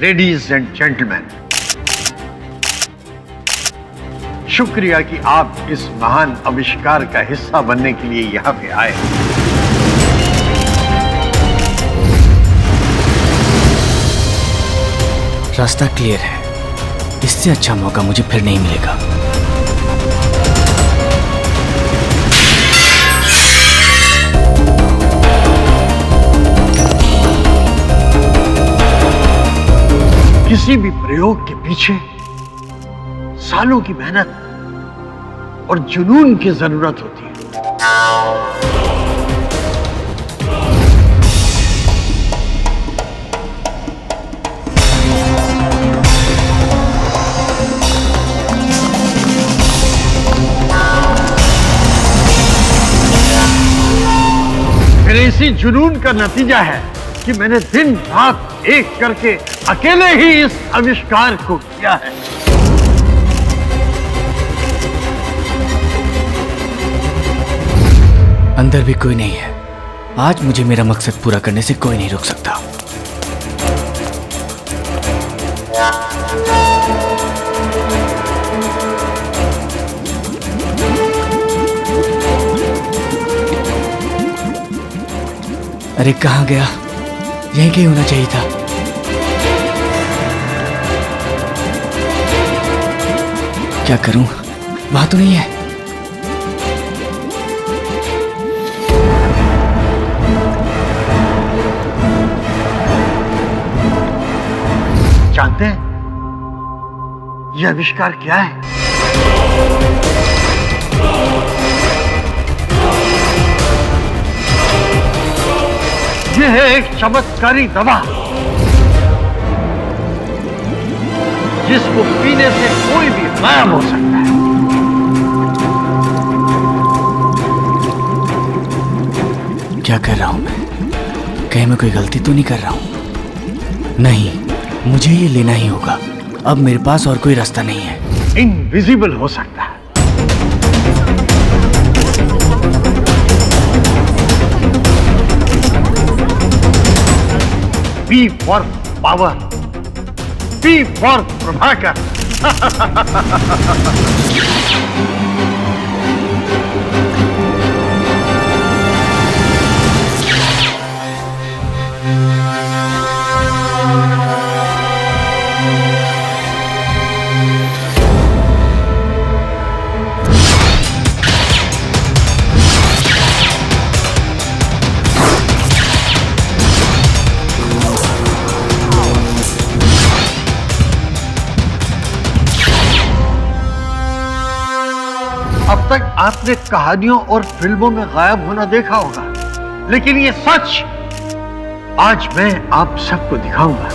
Ladies and gentleman, शुक्रिया कि आप इस महान आविष्कार का हिस्सा बनने के लिए यहां पे आए। रास्ता क्लियर है, इससे अच्छा मौका मुझे फिर नहीं मिलेगा। किसी भी प्रयोग के पीछे सालों की मेहनत और जुनून की जरूरत होती है। मेरे इसी जुनून का नतीजा है कि मैंने दिन रात एक करके अकेले ही इस आविष्कार को किया है। अंदर भी कोई नहीं है। आज मुझे मेरा मकसद पूरा करने से कोई नहीं रोक सकता। अरे कहाँ गया? यहीं कहीं होना चाहिए था। क्या करूं? वहां तो नहीं है। जानते हैं यह आविष्कार क्या है? यह है एक चमत्कारी दवा जिसको पीने से कोई भी गायब हो सकता है। क्या कर रहा हूं मैं? कहीं मैं कोई गलती तो नहीं कर रहा हूं? नहीं, मुझे ये लेना ही होगा। अब मेरे पास और कोई रास्ता नहीं है। इनविजिबल हो सकता है। P for power, P for Prabhakar. अब तक आपने कहानियों और फिल्मों में गायब होना देखा होगा, लेकिन ये सच आज मैं आप सबको दिखाऊंगा।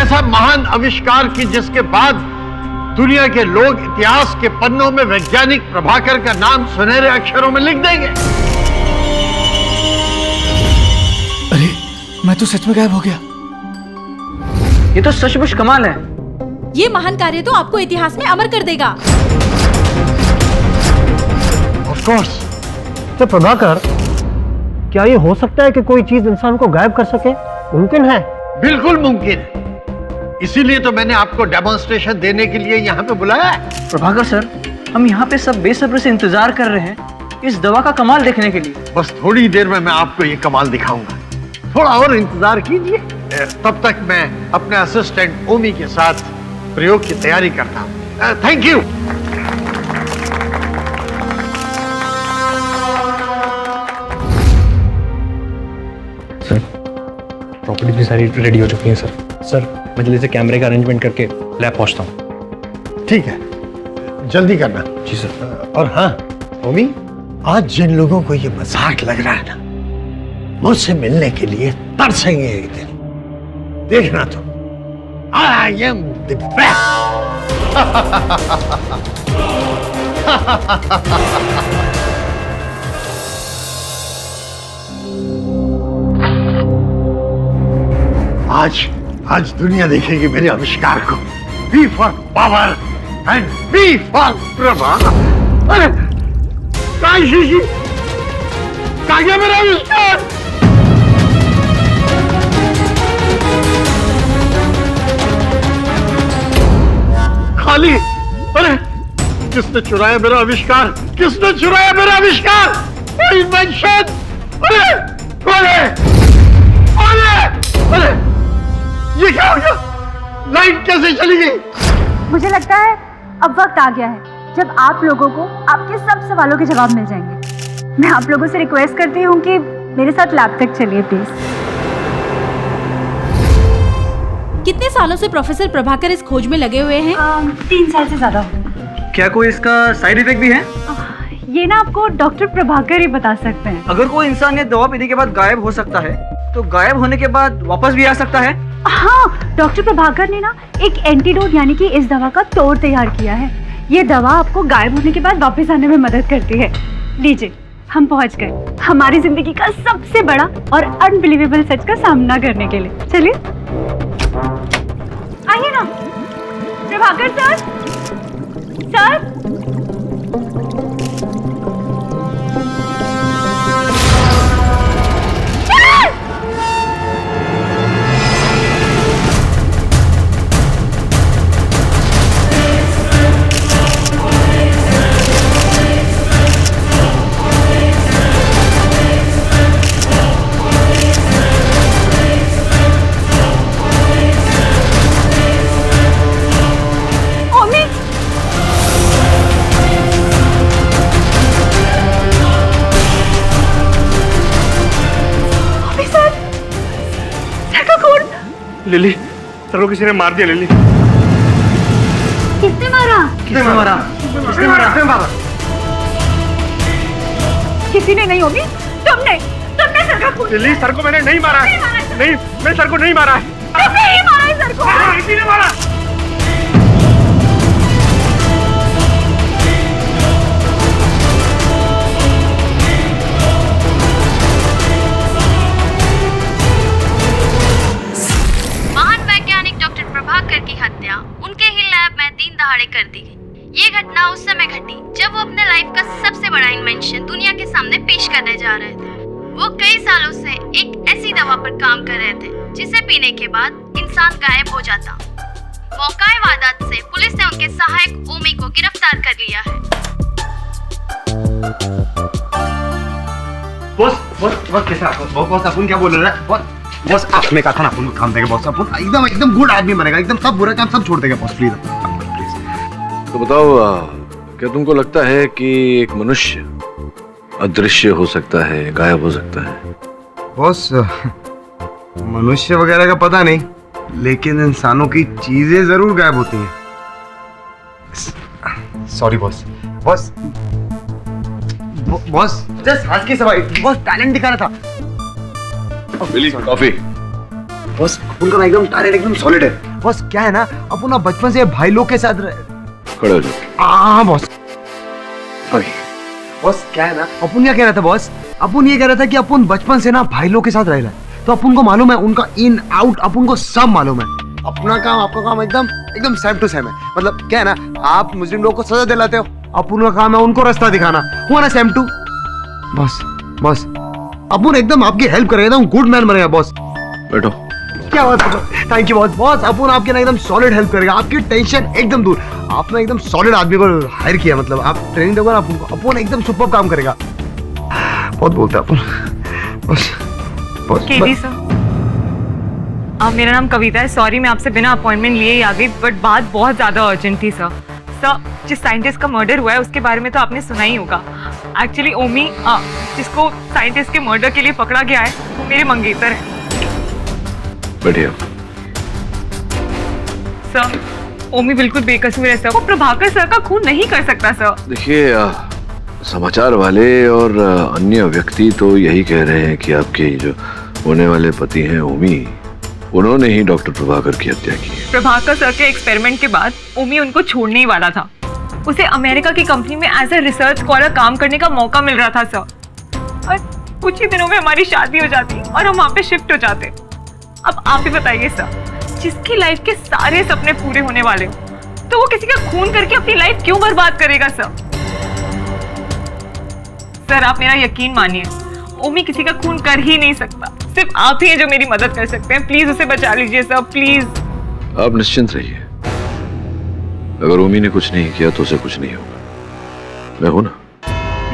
ऐसा महान आविष्कार की जिसके बाद दुनिया के लोग इतिहास के पन्नों में वैज्ञानिक प्रभाकर का नाम सुनहरे अक्षरों में लिख देंगे। अरे मैं तो सच में गायब हो गया। ये तो सचमुच कमाल है। ये महान कार्य तो आपको इतिहास में अमर कर देगा। Of course. तो प्रभाकर, क्या ये हो सकता है कि कोई चीज इंसान को गायब कर सके? मुमकिन है? बिल्कुल मुमकिन है। इसीलिए तो मैंने आपको डेमोन्स्ट्रेशन देने के लिए यहाँ पे बुलाया है। प्रभाकर सर, हम यहाँ पे सब बेसब्री से इंतजार कर रहे हैं इस दवा का कमाल देखने के लिए। बस थोड़ी देर में मैं आपको ये कमाल दिखाऊंगा। थोड़ा और इंतजार कीजिए। तब तक मैं अपने असिस्टेंट ओमी के साथ प्रयोग की तैयारी करता हूँ। Thank you. सर, प्रॉपर्टी भी सारी रेडी हो चुकी है सर। सर, मैं जल्दी से कैमरे का अरेंजमेंट करके लैब पहुंचता हूँ। ठीक है, जल्दी करना। जी सर। और हाँ ओमी, आज जिन लोगों को ये मजाक लग रहा है ना, मुझसे मिलने के लिए तरसेंगे एक दिन। देखना तो, आई एम द बेस्ट। आज दुनिया देखेगी मेरे आविष्कार को। B for power and B for Prabha. अरे कहाँ गया मेरा आविष्कार? खाली। अरे किसने चुराया मेरा आविष्कार? किसने चुराया मेरा आविष्कार? इन्वेंशन। अरे कौन है? कौन है? अरे ये क्या हो गया? लाइट कैसे चली गई? मुझे लगता है अब वक्त आ गया है जब आप लोगों को आपके सब सवालों के जवाब मिल जाएंगे। मैं आप लोगों से रिक्वेस्ट करती हूँ कि मेरे साथ लैब तक चलिए प्लीज। कितने सालों से प्रोफेसर प्रभाकर इस खोज में लगे हुए हैं? 3 साल से ज्यादा हो गए। क्या कोई इसका साइड इफेक्ट भी है? ये ना आपको डॉक्टर प्रभाकर ही बता सकते हैं। अगर कोई इंसान ये दवा पीने के बाद गायब हो सकता है तो गायब होने के बाद वापस भी आ सकता है? हाँ, डॉक्टर प्रभाकर ने ना एक एंटीडोट यानी कि इस दवा का तोड़ तैयार किया है। ये दवा आपको गायब होने के बाद वापस आने में मदद करती है। लीजिए, हम पहुंच गए हमारी जिंदगी का सबसे बड़ा और अनबिलीवेबल सच का सामना करने के लिए। चलिए आइए ना। Prabhakar sir, sir lily, sir को किसी ने मार दिया। लिली, किसने मारा? किसने मारा? किसने मारा? किसने मारा? किसी ने नहीं होगी। तुमने सर का खून। लिली, सर को मैंने नहीं मारा। नहीं, मैं सर को नहीं मारा। तुमने ही मारा है सर को। किसी ने मारा। की हत्या उनके ही लैब में दिन दहाड़े कर दी गई। ये घटना उस समय घटी जब वो अपने लाइफ का सबसे बड़ा इन्वेंशन दुनिया के सामने पेश करने जा रहे थे। वो कई सालों से एक ऐसी दवा पर काम कर रहे थे जिसे पीने के बाद इंसान गायब हो जाता। मौकाए वारदात से पुलिस ने उनके सहायक ओमी को गिरफ्तार कर लिया है। बॉस कैसा? बॉस अपन क्या बोल रहा है? बॉस आपने कहा था ना अपन को काम देगा। बॉस अपन एकदम गुड आदमी बनेगा। एकदम सब बुरा काम सब छोड़ देगा। बॉस प्लीज तो बताओ, क्या तुमको लगता है कि एक मनुष्य अदृश्य हो सकता है, गायब हो सकता है? बॉस मनुष्य वगैरह का पता नहीं, लेकिन इंसानों की चीजें जरूर गायब होती हैं। Sorry boss. बॉस जस्ट हंस के सवाई। बॉस टैलेंट दिखा रहा था। बिली, कॉफी। बॉस अपन का एकदम टैलेंट एकदम सॉलिड है। बॉस क्या है ना, अपन बचपन से भाई लोग के साथ खड़े हो जाओ। हाँ बॉस। बॉस क्या है ना, अपन क्या कह रहा था बॉस? अपन ये कह रहा था कि अपन बचपन से ना भाई लोग के साथ रह रहा है, तो अपन को मालूम है उनका इन आउट, अपन को सब मालूम है। अपना काम आपका काम एकदम सेम टू सेम है। मतलब क्या है ना, आप मुस्लिम लोग को सजा दिलाते हो, अपन का काम है उनको रास्ता दिखाना। हुआ ना सेम टू? बॉस अपन एकदम आपकी हेल्प करेगा, एकदम गुड मैन बनेगा बॉस। बैठो। क्या बात है? Thank you boss. अपन आपके ना एकदम सॉलिड हेल्प करेगा, आपकी टेंशन एकदम दूर। आपने एकदम सॉलिड आदमी को हायर किया, मतलब आप ट्रेनिंग दोगे ना अपन एकदम सुपर काम करेगा। बहुत बोलते हैं अपन। बॉस केवी सर, मेरा नाम कविता है। सॉरी मैं आपसे बिना अपॉइंटमेंट लिए ही आ गई, बट बात बहुत ज़्यादा अर्जेंट थी सर। जिस साइंटिस्ट का मर्डर हुआ है उसके बारे में तो आपने सुना ही होगा। एक्चुअली ओमी, जिसको साइंटिस्ट के मर्डर के लिए पकड़ा गया है, वो मेरे मंगेतर है। बढ़िया। सर ओमी बिल्कुल बेकसूर है सर। वो प्रभाकर सर का खून नहीं कर सकता सर। देखिए, समाचार वाले और अन्य व्यक्ति तो यही कह रहे हैं कि आपके जो होने वाले पति हैं ओमी, उन्होंने ही डॉक्टर प्रभाकर की हत्या की है। प्रभाकर सर के एक्सपेरिमेंट के बाद ओमी उनको छोड़ने ही वाला था। उसे अमेरिका की कंपनी में एज ए रिसर्च स्कॉलर काम करने का मौका मिल रहा था सर। और कुछ ही दिनों में हमारी शादी हो जाती और हम वहाँ पे शिफ्ट हो जाते। अब आप ही बताइए सर, जिसकी लाइफ के सारे सपने पूरे होने वाले हो, तो वो किसी का खून करके अपनी लाइफ क्यों बर्बाद करेगा सर? सर आप मेरा यकीन मानिए, ओमी किसी का खून कर ही नहीं सकता। सिर्फ आप ही हैं जो मेरी मदद कर सकते हैं। प्लीज उसे बचा लीजिए सर, प्लीज। आप निश्चिंत रहिए, अगर ओमी ने कुछ नहीं किया तो उसे कुछ नहीं होगा। मैं हूं ना।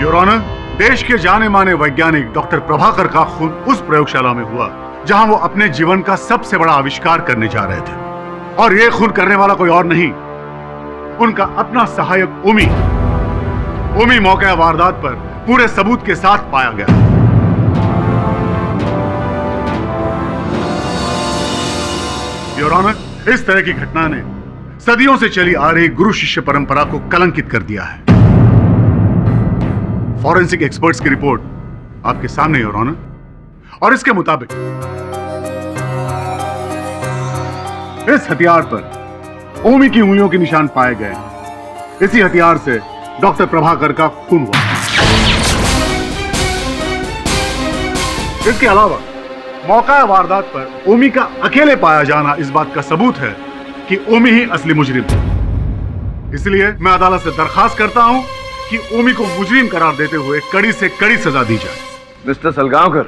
योर ऑनर, देश के जाने माने वैज्ञानिक डॉक्टर प्रभाकर का खून उस प्रयोगशाला में हुआ जहां वो अपने जीवन का सबसे बड़ा आविष्कार करने जा रहे थे, और ये खून करने वाला कोई और नहीं, उनका अपना सहायक ओमी। ओमी मौके वारदात पर पूरे सबूत के साथ पाया गया। योर ऑनर, इस तरह की घटना ने सदियों से चली आ रही गुरु शिष्य परंपरा को कलंकित कर दिया है। फॉरेंसिक एक्सपर्ट्स की रिपोर्ट आपके सामने योर ऑनर, और इसके मुताबिक इस हथियार पर ओमी की उंगलियों के निशान पाए गए हैं। इसी हथियार से डॉक्टर प्रभाकर का खून हुआ। इसके अलावा मौका वारदात पर ओमी का अकेले पाया जाना इस बात का सबूत है कि ओमी ही असली मुजरिम है। इसलिए मैं अदालत से दरखास्त करता हूं कि ओमी को मुजरिम करार देते हुए कड़ी से कड़ी सजा दी जाए। मिस्टर सलगांवकर,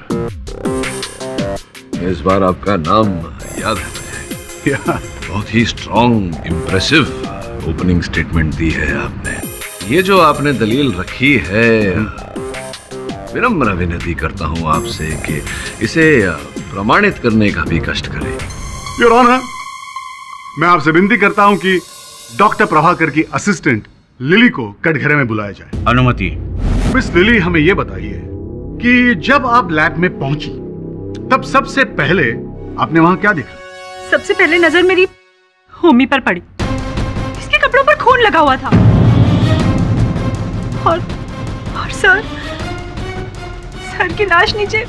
इस बार आपका नाम याद है मुझे। बहुत ही स्ट्रॉन्ग, इम्प्रेसिव ओपनिंग स्टेटमेंट दी है आपने। ये जो आपने दलील रखी है, विनम्र विनती करता हूं आपसे कि इसे प्रमाणित करने का भी कष्ट करें। योर ऑनर, मैं आपसे विनती करता हूं कि डॉक्टर प्रभाकर की असिस्टेंट लिली को कटघरे में बुलाया जाए। अनुमति। मिस लिली, हमें यह बताइए कि जब आप लैब में पहुंची तब सबसे पहले आपने वहां क्या देखा? सबसे पहले नजर मेरी होमी पर पड़ी। इसके कपड़ों पर खून लगा हुआ था, और सर की लाश नीचे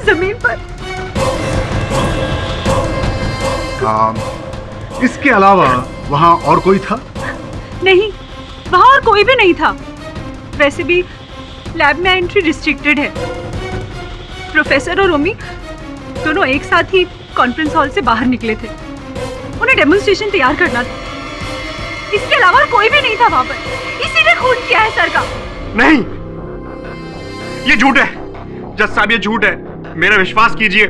जमीन पर। इसके अलावा वहां और कोई था? नहीं, वहां और कोई भी नहीं था। वैसे भी लैब में एंट्री रिस्ट्रिक्टेड है। प्रोफेसर और ओमी दोनों एक साथ ही कॉन्फ्रेंस हॉल से बाहर निकले थे। उन्हें डेमोन्स्ट्रेशन तैयार करना था। इसके अलावा कोई भी नहीं था वहां पर। इसीलिए खून किया है सर का। नहीं, ये झूठ है जज साहब, ये झूठ है। मेरा विश्वास कीजिए,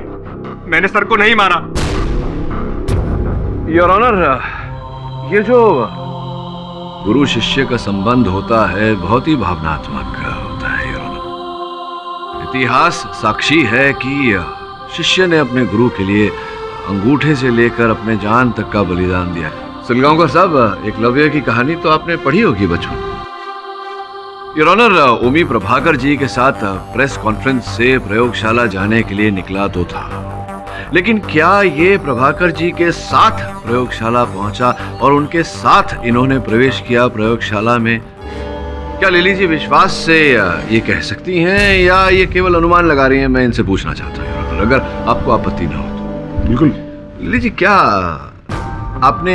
मैंने सर को नहीं मारा। योर ऑनर, ये जो गुरु शिष्य का संबंध होता है बहुत ही भावनात्मक होता है योर ऑनर। इतिहास साक्षी है कि शिष्य ने अपने गुरु के लिए अंगूठे से लेकर अपने जान तक का बलिदान दिया। सलगांवकर साहब, एकलव्य की कहानी तो आपने पढ़ी होगी बचपन। योर ऑनर, ओमी प्रभाकर जी के साथ प्रेस कॉन्फ्रेंस से प्रयोगशाला जाने के लिए निकला तो था, लेकिन क्या ये प्रभाकर जी के साथ प्रयोगशाला पहुंचा और उनके साथ इन्होंने प्रवेश किया प्रयोगशाला में? क्या लिली जी विश्वास से ये कह सकती हैं या ये केवल अनुमान लगा रही हैं? मैं इनसे पूछना चाहता हूँ योर ऑनर, अगर आपको आपत्ति ना हो तो। बिल्कुल। लिली जी, क्या आपने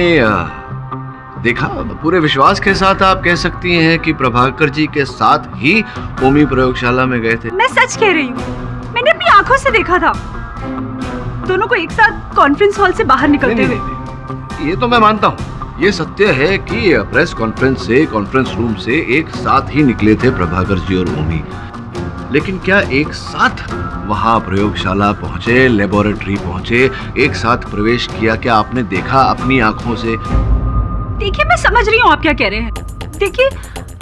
देखा? पूरे विश्वास के साथ आप कह सकती हैं कि प्रभाकर जी के साथ ही ओमी प्रयोगशाला में गए थे? मैं सच कह रही हूँ, मैंने अपनी आंखों से देखा था दोनों को एक साथ कॉन्फ्रेंस हॉल से बाहर निकलते हुए। ये तो मैं मानता हूँ, ये सत्य है कि प्रेस कॉन्फ्रेंस से, कॉन्फ्रेंस रूम से एक साथ ही निकले थे प्रभाकर जी और ओमी। लेकिन क्या एक साथ वहां प्रयोगशाला पहुंचे, लेबोरेटरी पहुंचे, एक साथ प्रवेश किया? क्या आपने देखा अपनी आंखों से? देखिए, मैं समझ रही हूँ आप क्या कह रहे हैं। देखिए,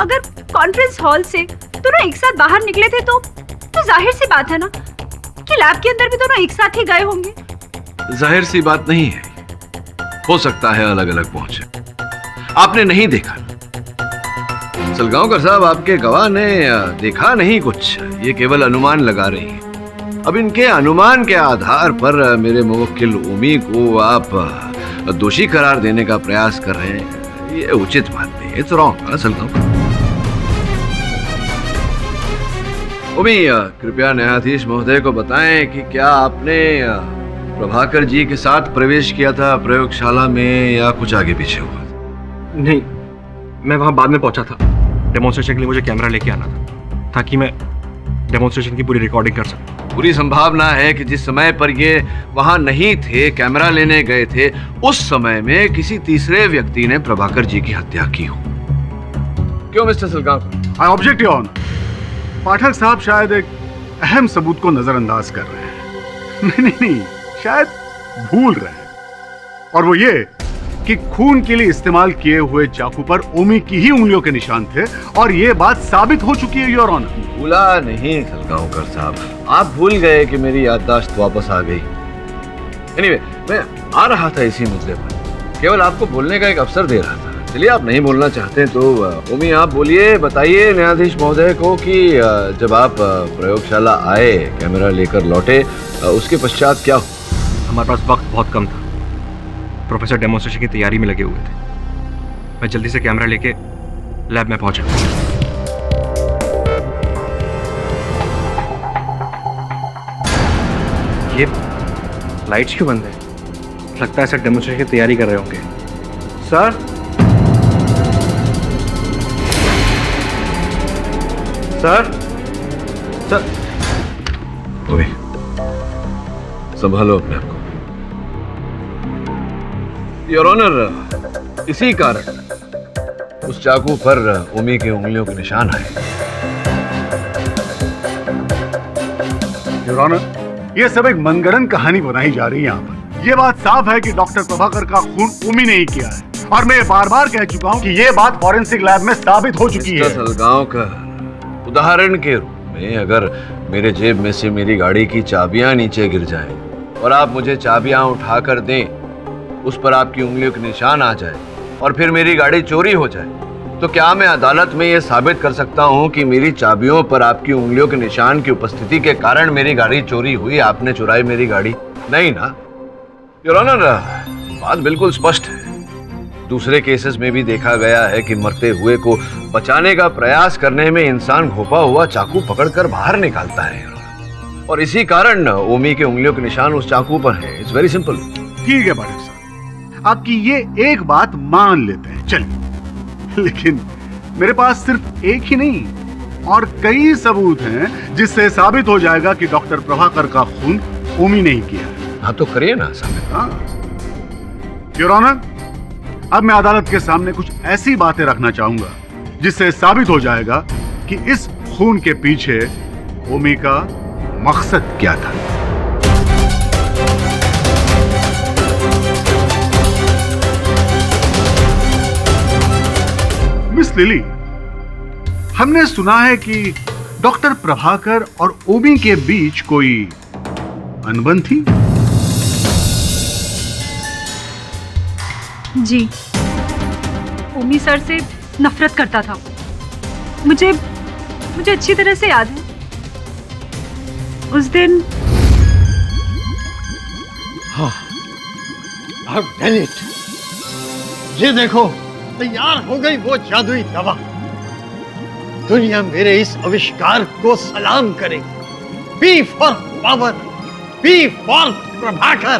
अगर कॉन्फ्रेंस हॉल से दोनों एक साथ बाहर निकले थे तो जाहिर सी बात है ना कि लैब के अंदर भी दोनों एक साथ ही गए होंगे। जाहिर सी बात नहीं है, हो सकता है अलग अलग पहुंचे। आपने नहीं देखा। सलगांवकर साहब, आपके गवाह ने देखा नहीं कुछ, ये केवल अनुमान लगा रही हैं। अब इनके अनुमान के आधार पर मेरे मुवक्किल ओमी को आप दोषी करार देने का प्रयास कर रहे हैं, ये उचित बात नहीं है। It's wrong Salgaonkar. ओमी, कृपया न्यायाधीश महोदय को बताएं कि क्या आपने प्रभाकर जी के साथ प्रवेश किया था प्रयोगशाला में या कुछ आगे पीछे हुआ? नहीं, मैं वहां बाद में पहुंचा था। डेमोन्स्ट्रेशन के लिए मुझे कैमरा लेके आना था ताकि मैं डेमोन्स्ट्रेशन की पूरी रिकॉर्डिंग कर सकूं। पूरी संभावना है कि जिस समय पर ये वहां नहीं थे, कैमरा लेने गए थे, उस समय में किसी तीसरे व्यक्ति ने प्रभाकर जी की हत्या की हो। क्यों mister Salgaon? I object your honour. Pathak साहब शायद एक अहम सबूत को नजरअंदाज कर रहे हैं। नहीं, शायद भूल रहे हैं, और वो ये कि खून के लिए इस्तेमाल किए हुए चाकू पर ओमी की ही उंगलियों के निशान थे, और ये बात साबित हो चुकी है योर ऑनर। भूला नहीं सलगांवकर साहब, आप भूल गए कि मेरी याददाश्त वापस आ गई। एनीवे, मैं आ रहा था इसी मुद्दे पर, केवल आपको बोलने का एक अवसर दे रहा था। चलिए, आप नहीं बोलना चाहते तो ओमी आप बोलिए, बताइए न्यायाधीश महोदय को कि जब आप प्रयोगशाला आए, कैमरा लेकर लौटे, उसके पश्चात क्या हुआ? हमारे पास वक्त बहुत कम था। प्रोफेसर डेमोन्स्ट्रेशन की तैयारी में लगे हुए थे। मैं जल्दी से कैमरा लेके लैब में पहुंचा। ये लाइट्स क्यों बंद है? लगता है सर डेमोन्स्ट्रेशन की तैयारी कर रहे होंगे। Sir, sir, sir. ओए, संभालो अपने आप को। योर ऑनर, इसी कारण उस चाकू पर ओमी की उंगलियों के निशान आए। योर ऑनर, ये सब एक मनगढ़ंत कहानी बनाई जा रही है यहाँ पर। ये बात साफ है कि डॉक्टर प्रभाकर का खून ओमी ने ही किया है, और मैं बार बार कह चुका हूँ कि ये बात फॉरेंसिक लैब में साबित हो चुकी है। सलगांवकर, उदाहरण के रूप में अगर मेरे जेब में से मेरी गाड़ी की चाबियां नीचे गिर जाएं और आप मुझे चाबियां उठाकर दें, उस पर आपकी उंगलियों के निशान आ जाए और फिर मेरी गाड़ी चोरी हो जाए, तो क्या मैं अदालत में यह साबित कर सकता हूं कि मेरी चाबियों पर आपकी उंगलियों के निशान की उपस्थिति के कारण मेरी गाड़ी चोरी हुई, आपने चुराई मेरी गाड़ी? नहीं ना योर ऑनर, बात बिल्कुल स्पष्ट है। दूसरे केसेस में भी देखा गया है कि मरते हुए को बचाने का प्रयास करने में इंसान घोपा हुआ चाकू पकड़कर बाहर निकालता है, और इसी कारण ओमी के उंगलियों के निशान उस चाकू पर है। It's very simple. ठीक है पाठक साहब, आपकी ये एक बात मान लेते हैं, चलिए, लेकिन मेरे पास सिर्फ एक ही नहीं और कई सबूत हैं जिससे साबित हो जाएगा कि डॉक्टर प्रभाकर का खून ओमी ने ही किया है। हाँ तो करिए ना साबित। हाँ योर ऑनर, अब मैं अदालत के सामने कुछ ऐसी बातें रखना चाहूंगा जिससे साबित हो जाएगा कि इस खून के पीछे ओमी का मकसद क्या था। मिस लिली, हमने सुना है कि डॉक्टर प्रभाकर और ओमी के बीच कोई अनबन थी। जी, ओमी सर से नफरत करता था। मुझे अच्छी तरह से याद है उस दिन। हाँ, I've done it. ये देखो, तैयार हो गई वो जादुई दवा। दुनिया मेरे इस आविष्कार को सलाम करेगी। B for power, B for Prabhakar.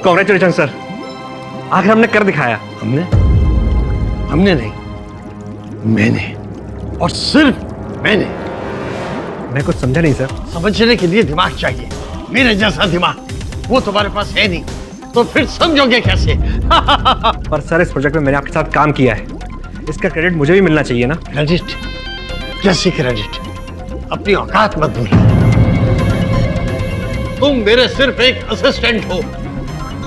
Congratulation sir, आखिर हमने कर दिखाया। हमने नहीं, मैंने, और सिर्फ मैंने। मैं कुछ समझा नहीं सर। समझने के लिए दिमाग चाहिए, मेरे जैसा दिमाग। वो तुम्हारे पास है नहीं, तो फिर समझोगे कैसे? पर सर, इस प्रोजेक्ट में मैंने आपके साथ काम किया है, इसका क्रेडिट मुझे भी मिलना चाहिए ना। क्रेडिट? कैसी क्रेडिट? अपनी औकात मत भूलो। तुम मेरे सिर्फ एक असिस्टेंट हो।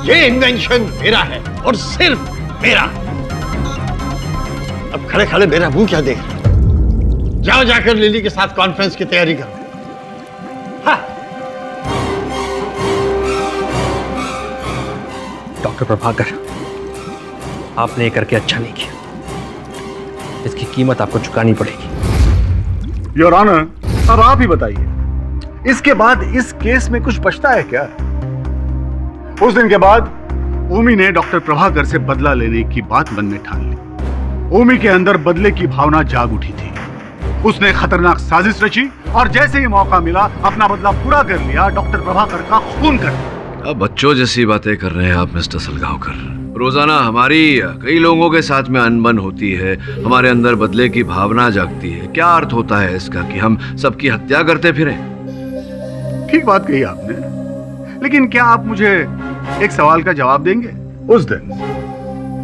ये इन्वेंशन मेरा है और सिर्फ मेरा। अब खड़े खड़े मेरा मुंह क्या देख रहे हो? जाओ जाकर लिली के साथ कॉन्फ्रेंस की तैयारी करो। हाँ। डॉक्टर प्रभाकर, आपने ये करके अच्छा नहीं किया। इसकी कीमत आपको चुकानी पड़ेगी। योर ऑनर, अब आप ही बताइए, इसके बाद इस केस में कुछ बचता है क्या? उस दिन के बाद ओमी ने डॉक्टर प्रभाकर से बदला लेने की बात मन में ठान ली। ओमी के अंदर बदले की भावना जाग उठी थी। उसने खतरनाक साजिश रची और जैसे ही मौका मिला अपना बदला पूरा कर लिया, डॉक्टर प्रभाकर का खून कर दिया। अब बच्चों जैसी बातें कर रहे हैं आप मिस्टर सलगांवकर। रोजाना हमारी कई लोगों के साथ में अनबन होती है, हमारे अंदर बदले की भावना जागती है। क्या अर्थ होता है इसका कि हम सबकी हत्या करते फिरें? ठीक बात कही आपने, लेकिन क्या आप मुझे एक सवाल का जवाब देंगे? उस दिन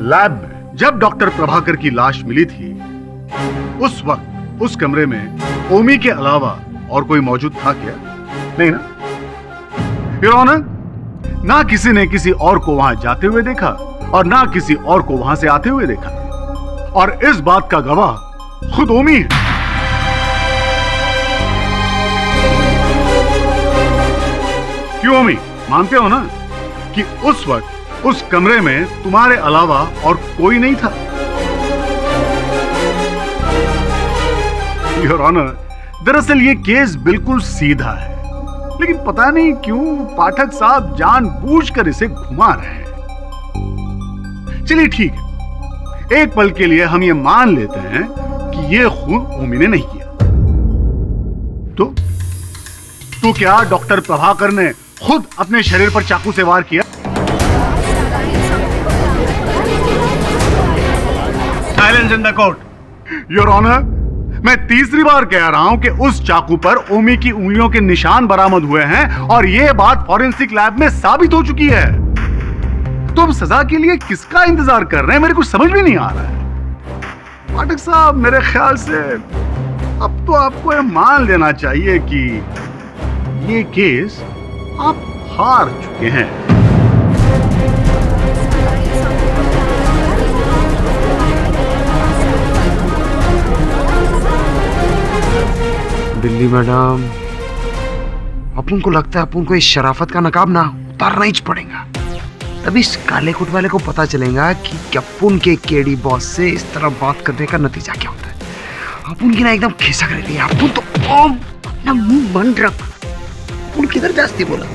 लैब में जब डॉक्टर प्रभाकर की लाश मिली थी, उस वक्त उस कमरे में ओमी के अलावा और कोई मौजूद था क्या? नहीं ना? योर ऑनर, ना किसी ने किसी और को वहां जाते हुए देखा और ना किसी और को वहां से आते हुए देखा, और इस बात का गवाह खुद ओमी है। क्यों ओमी, मानते हो ना कि उस वक्त उस कमरे में तुम्हारे अलावा और कोई नहीं था? योर ऑनर, दरअसल ये केस बिल्कुल सीधा है, लेकिन पता नहीं क्यों पाठक साहब जानबूझकर इसे घुमा रहे हैं। चलिए ठीक है, एक पल के लिए हम ये मान लेते हैं कि ये खून ओमी ने नहीं किया। तो क्या डॉक्टर प्रभाकर ने खुद अपने शरीर पर चाकू से वार किया? Silence in the court. Your honour, मैं तीसरी बार कह रहा हूं कि उस चाकू पर ओमी की उंगलियों के निशान बरामद हुए हैं और यह बात फॉरेंसिक लैब में साबित हो चुकी है। तो अब सजा के लिए किसका इंतजार कर रहे हैं, मेरे कुछ समझ में नहीं आ रहा है। पाठक साहब, मेरे ख्याल से अब तो आपको यह मान लेना चाहिए कि ये केस आप हार चुके हैं। दिल्ली मैडम, अपन को लगता है अपन को इस शराफत का नकाब ना उतारना ही पड़ेगा, तभी इस काले कोट वाले को पता चलेगा कि अपन के केडी बॉस से इस तरह बात करने का नतीजा क्या होता है। अपन की ना एकदम खिसक रही है, अपन तो अपना मुंह बंद रख। अपन किधर जाती बोला?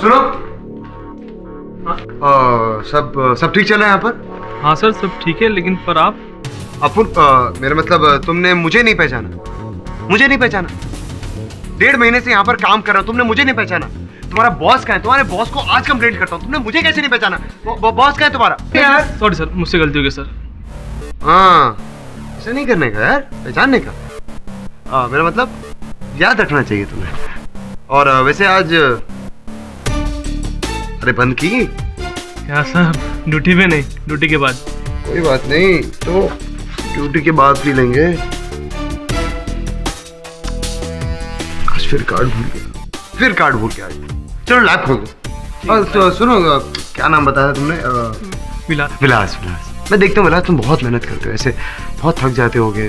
सुनो, सब ठीक चल रहा है यहाँ पर? हाँ सर, सब ठीक है, लेकिन पर आप? अपन मेरा मतलब, तुमने मुझे नहीं पहचाना? मुझे नहीं पहचाना? 1.5 महीने से यहाँ पर काम कर रहा हूँ, तुमने मुझे नहीं पहचाना? तुम्हारा बॉस कहाँ है? तुम्हारे बॉस को आज कंप्लेंट करता हूँ, तुमने मुझे कैसे नहीं पहचाना? बॉस कहाँ है तुम्हारा? यार सॉरी सर, मुझसे गलती हो गई सर। हाँ, ऐसा नहीं करने का यार, पहचानने का। मेरा मतलब याद रखना चाहिए तुम्हें। और वैसे आज अरे बंद की क्या सर? ड्यूटी पे नहीं, ड्यूटी के बाद। कोई बात नहीं, तो ड्यूटी के बाद पी लेंगे। आज फिर कार्ड भूल के आज। चलो लैब खोल दो। तो सुनो, क्या नाम बताया तुमने? विलास। मैं देखता हूँ विलास, तुम बहुत मेहनत करते हो, ऐसे बहुत थक जाते होगे,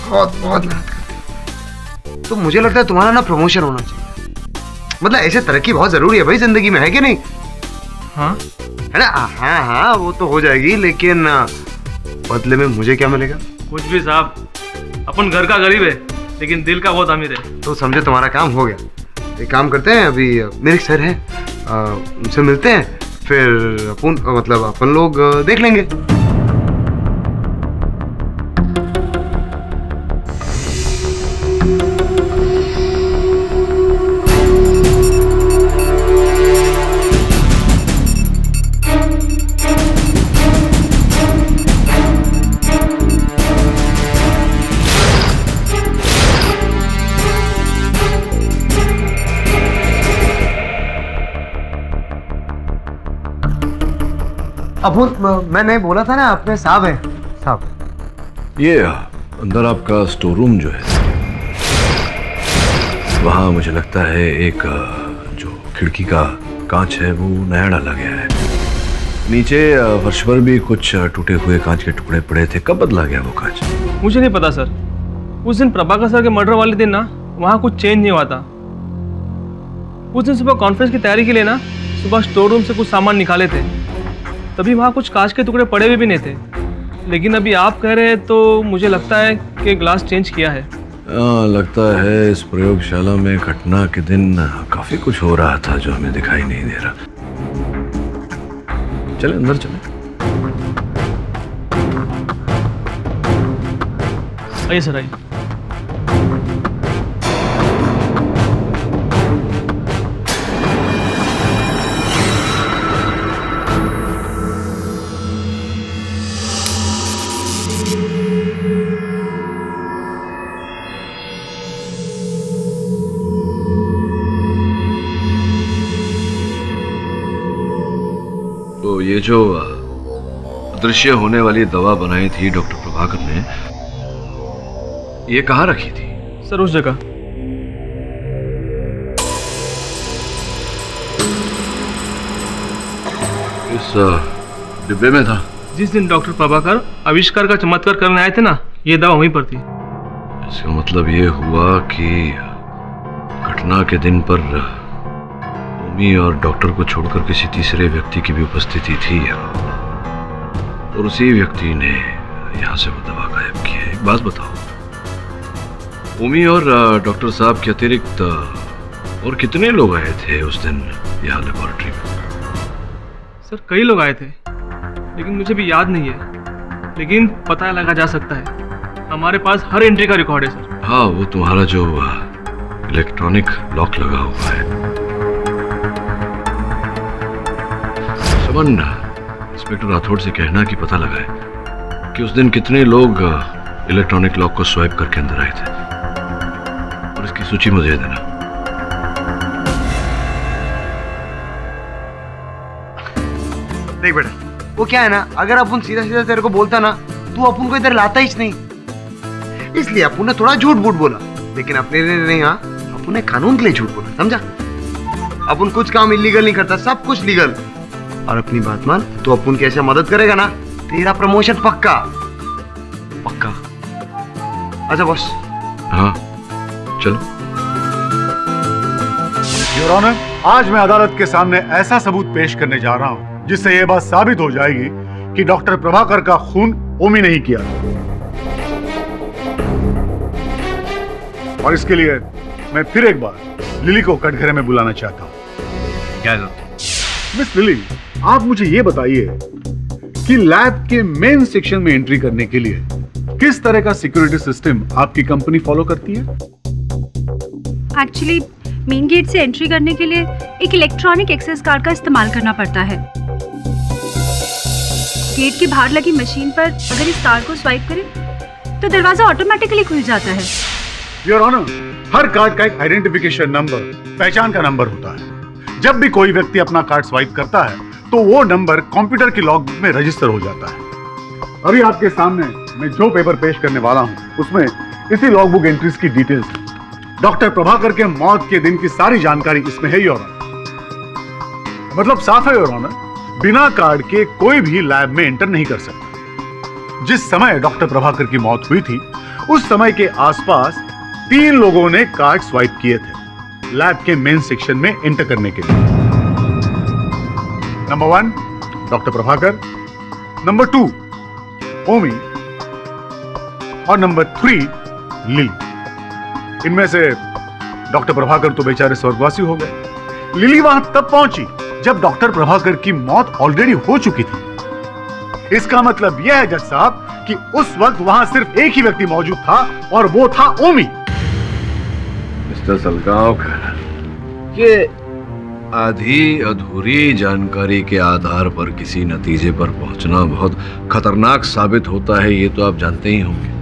बहुत मेहनत करते हो। तो मुझे लगता है तुम्हारा ना प्रमोशन होना चाहिए। मतलब ऐसे तरक्की बहुत जरूरी है भाई जिंदगी में, है कि नहीं? हाँ है ना? हाँ, वो तो हो जाएगी, लेकिन बदले में मुझे क्या मिलेगा? कुछ भी साहब, अपन घर का गरीब है लेकिन दिल का बहुत अमीर है। तो समझे तुम्हारा काम हो गया। एक काम करते हैं, अभी मेरे एक सर है, उनसे मिलते हैं, फिर अपन लोग देख लेंगे। मैंने बोला था ना, अपने साहब है साहब। ये अंदर आपका स्टोर रूम जो है, वहाँ मुझे लगता है एक जो खिड़की का कांच है वो नया डाला गया है। नीचे फर्श पर भी कुछ टूटे हुए कांच के टुकड़े पड़े थे। कब बदला गया वो कांच? मुझे नहीं पता सर। उस दिन प्रभाकर सर के मर्डर वाले दिन ना वहाँ कुछ चेंज नहीं हुआ था। उस दिन सुबह कॉन्फ्रेंस की तैयारी के लिए ना सुबह स्टोर रूम से कुछ सामान निकाले थे, तभी वहाँ कुछ कांच के टुकड़े पड़े हुए भी नहीं थे। लेकिन अभी आप कह रहे हैं तो मुझे लगता है कि ग्लास चेंज किया है। लगता है इस प्रयोगशाला में घटना के दिन काफी कुछ हो रहा था जो हमें दिखाई नहीं दे रहा। चले अंदर चले। आइए सर, आइए। ये जो अदृश्य होने वाली दवा बनाई थी डॉक्टर प्रभाकर ने, ये कहाँ रखी थी? सर उस जगह। इस डिब्बे में था। जिस दिन डॉक्टर प्रभाकर आविष्कार का चमत्कार करने आए थे ना, ये दवा वहीं पर थी। इसका मतलब ये हुआ कि घटना के दिन पर ओमी और डॉक्टर को छोड़कर किसी तीसरे व्यक्ति की भी उपस्थिति थी और उसी व्यक्ति ने यहाँ से वो दवा गायब की है। एक बात बताओ, ओमी और डॉक्टर साहब के अतिरिक्त और कितने लोग आए थे उस दिन यहाँ लेबोरेटरी में? सर कई लोग आए थे, लेकिन मुझे भी याद नहीं है, लेकिन पता लगा जा सकता है। हमारे पास हर एंट्री का रिकॉर्ड है सर। हाँ, वो तुम्हारा जो इलेक्ट्रॉनिक लॉक लगा हुआ है। समन, इंस्पेक्टर राठौड़ से कहना कि पता लगा है कि उस दिन कितने लोग इलेक्ट्रॉनिक लॉक को स्वाइप करके अंदर आए थे, और इसकी सूची मुझे देना। देख बेटा, वो क्या है ना, अगर अपन सीधा सीधा तेरे को बोलता ना, तू अपन को इधर लाता ही नहीं। इसलिए अपन ने थोड़ा झूठ बूठ बोला, लेकिन अपने लिए नहीं। हाँ, अपन ने कानून के लिए झूठ बोला, समझा? अपन कुछ काम इलीगल नहीं करता, सब कुछ लीगल। और अपनी बात मान, तो अपन की ऐसे मदद करेगा ना, तेरा प्रमोशन पक्का पक्का। अच्छा बॉस। हाँ चलो। योर ऑनर, आज मैं अदालत के सामने ऐसा सबूत पेश करने जा रहा हूँ जिससे यह बात साबित हो जाएगी कि डॉक्टर प्रभाकर का खून ओमी नहीं किया, और इसके लिए मैं फिर एक बार लिली को कटघरे में बुलाना चाहता हूँ। क्या? मिस लिली, आप मुझे ये बताइए कि लैब के मेन सेक्शन में एंट्री करने के लिए किस तरह का सिक्योरिटी सिस्टम आपकी कंपनी फॉलो करती है? एक्चुअली मेन गेट से एंट्री करने के लिए एक इलेक्ट्रॉनिक एक्सेस कार्ड का इस्तेमाल करना पड़ता है। गेट के बाहर लगी मशीन पर अगर इस कार्ड को स्वाइप करें तो दरवाजा ऑटोमेटिकली खुल जाता है। योर ऑनर, हर कार्ड का एक आइडेंटिफिकेशन नंबर, पहचान का नंबर होता है। जब भी कोई व्यक्ति अपना कार्ड स्वाइप करता है तो वो नंबर कंप्यूटर की लॉग बुक में रजिस्टर हो जाता है। अभी आपके सामने मैं जो पेपर पेश करने वाला हूँ उसमें इसी लॉग बुक एंट्रीज की डिटेल्स है। डॉक्टर प्रभाकर के मौत के दिन की सारी जानकारी इसमें है योर ऑनर। मतलब साफ है योर ऑनर, बिना कार्ड के कोई भी लैब में एंटर नहीं कर सकता। जिस समय डॉक्टर प्रभाकर की मौत हुई थी उस समय के आसपास 3 लोगों ने कार्ड स्वाइप किए थे लैब के मेन सेक्शन में एंटर करने के लिए। नंबर 1 डॉक्टर प्रभाकर, नंबर 2 ओमी और नंबर 3 लिली। इनमें से डॉक्टर प्रभाकर तो बेचारे स्वर्गवासी हो गए। लिली वहां तब पहुंची जब डॉक्टर प्रभाकर की मौत ऑलरेडी हो चुकी थी। इसका मतलब यह है जज साहब कि उस वक्त वहां सिर्फ एक ही व्यक्ति मौजूद था और वो था ओमी। मिस्टर सलगांवकर, ये आधी अधूरी जानकारी के आधार पर किसी नतीजे पर पहुंचना बहुत खतरनाक साबित होता है, ये तो आप जानते ही होंगे।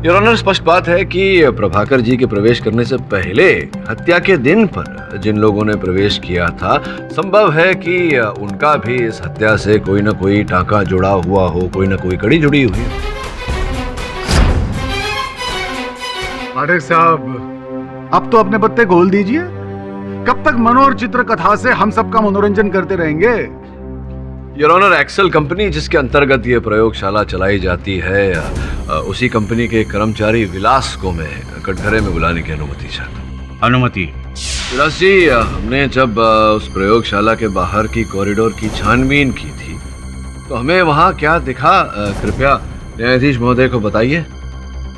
योर ऑनर, स्पष्ट बात है कि प्रभाकर जी के प्रवेश करने से पहले हत्या के दिन पर जिन लोगों ने प्रवेश किया था, संभव है कि उनका भी इस हत्या से कोई ना कोई टांका जुड़ा हुआ हो, कोई ना कोई कड़ी जुड़ी हुई हो। पाठक साहब, अब तो अपने पत्ते खोल दीजिए। कब तक मनोहर चित्र कथा से हम सबका मनोरंजन करते रहेंगे? योर ऑनर, एक्सेल कंपनी जिसके अंतर्गत ये प्रयोगशाला चलाई जाती है, उसी कंपनी के कर्मचारी विलास को मैं कटघरे में बुलाने की अनुमति चाहता हूँ। अनुमति? विलास जी, हमने जब उस प्रयोगशाला के बाहर की कॉरिडोर की छानबीन की थी तो हमें वहाँ क्या दिखा, कृपया न्यायाधीश महोदय को बताइए।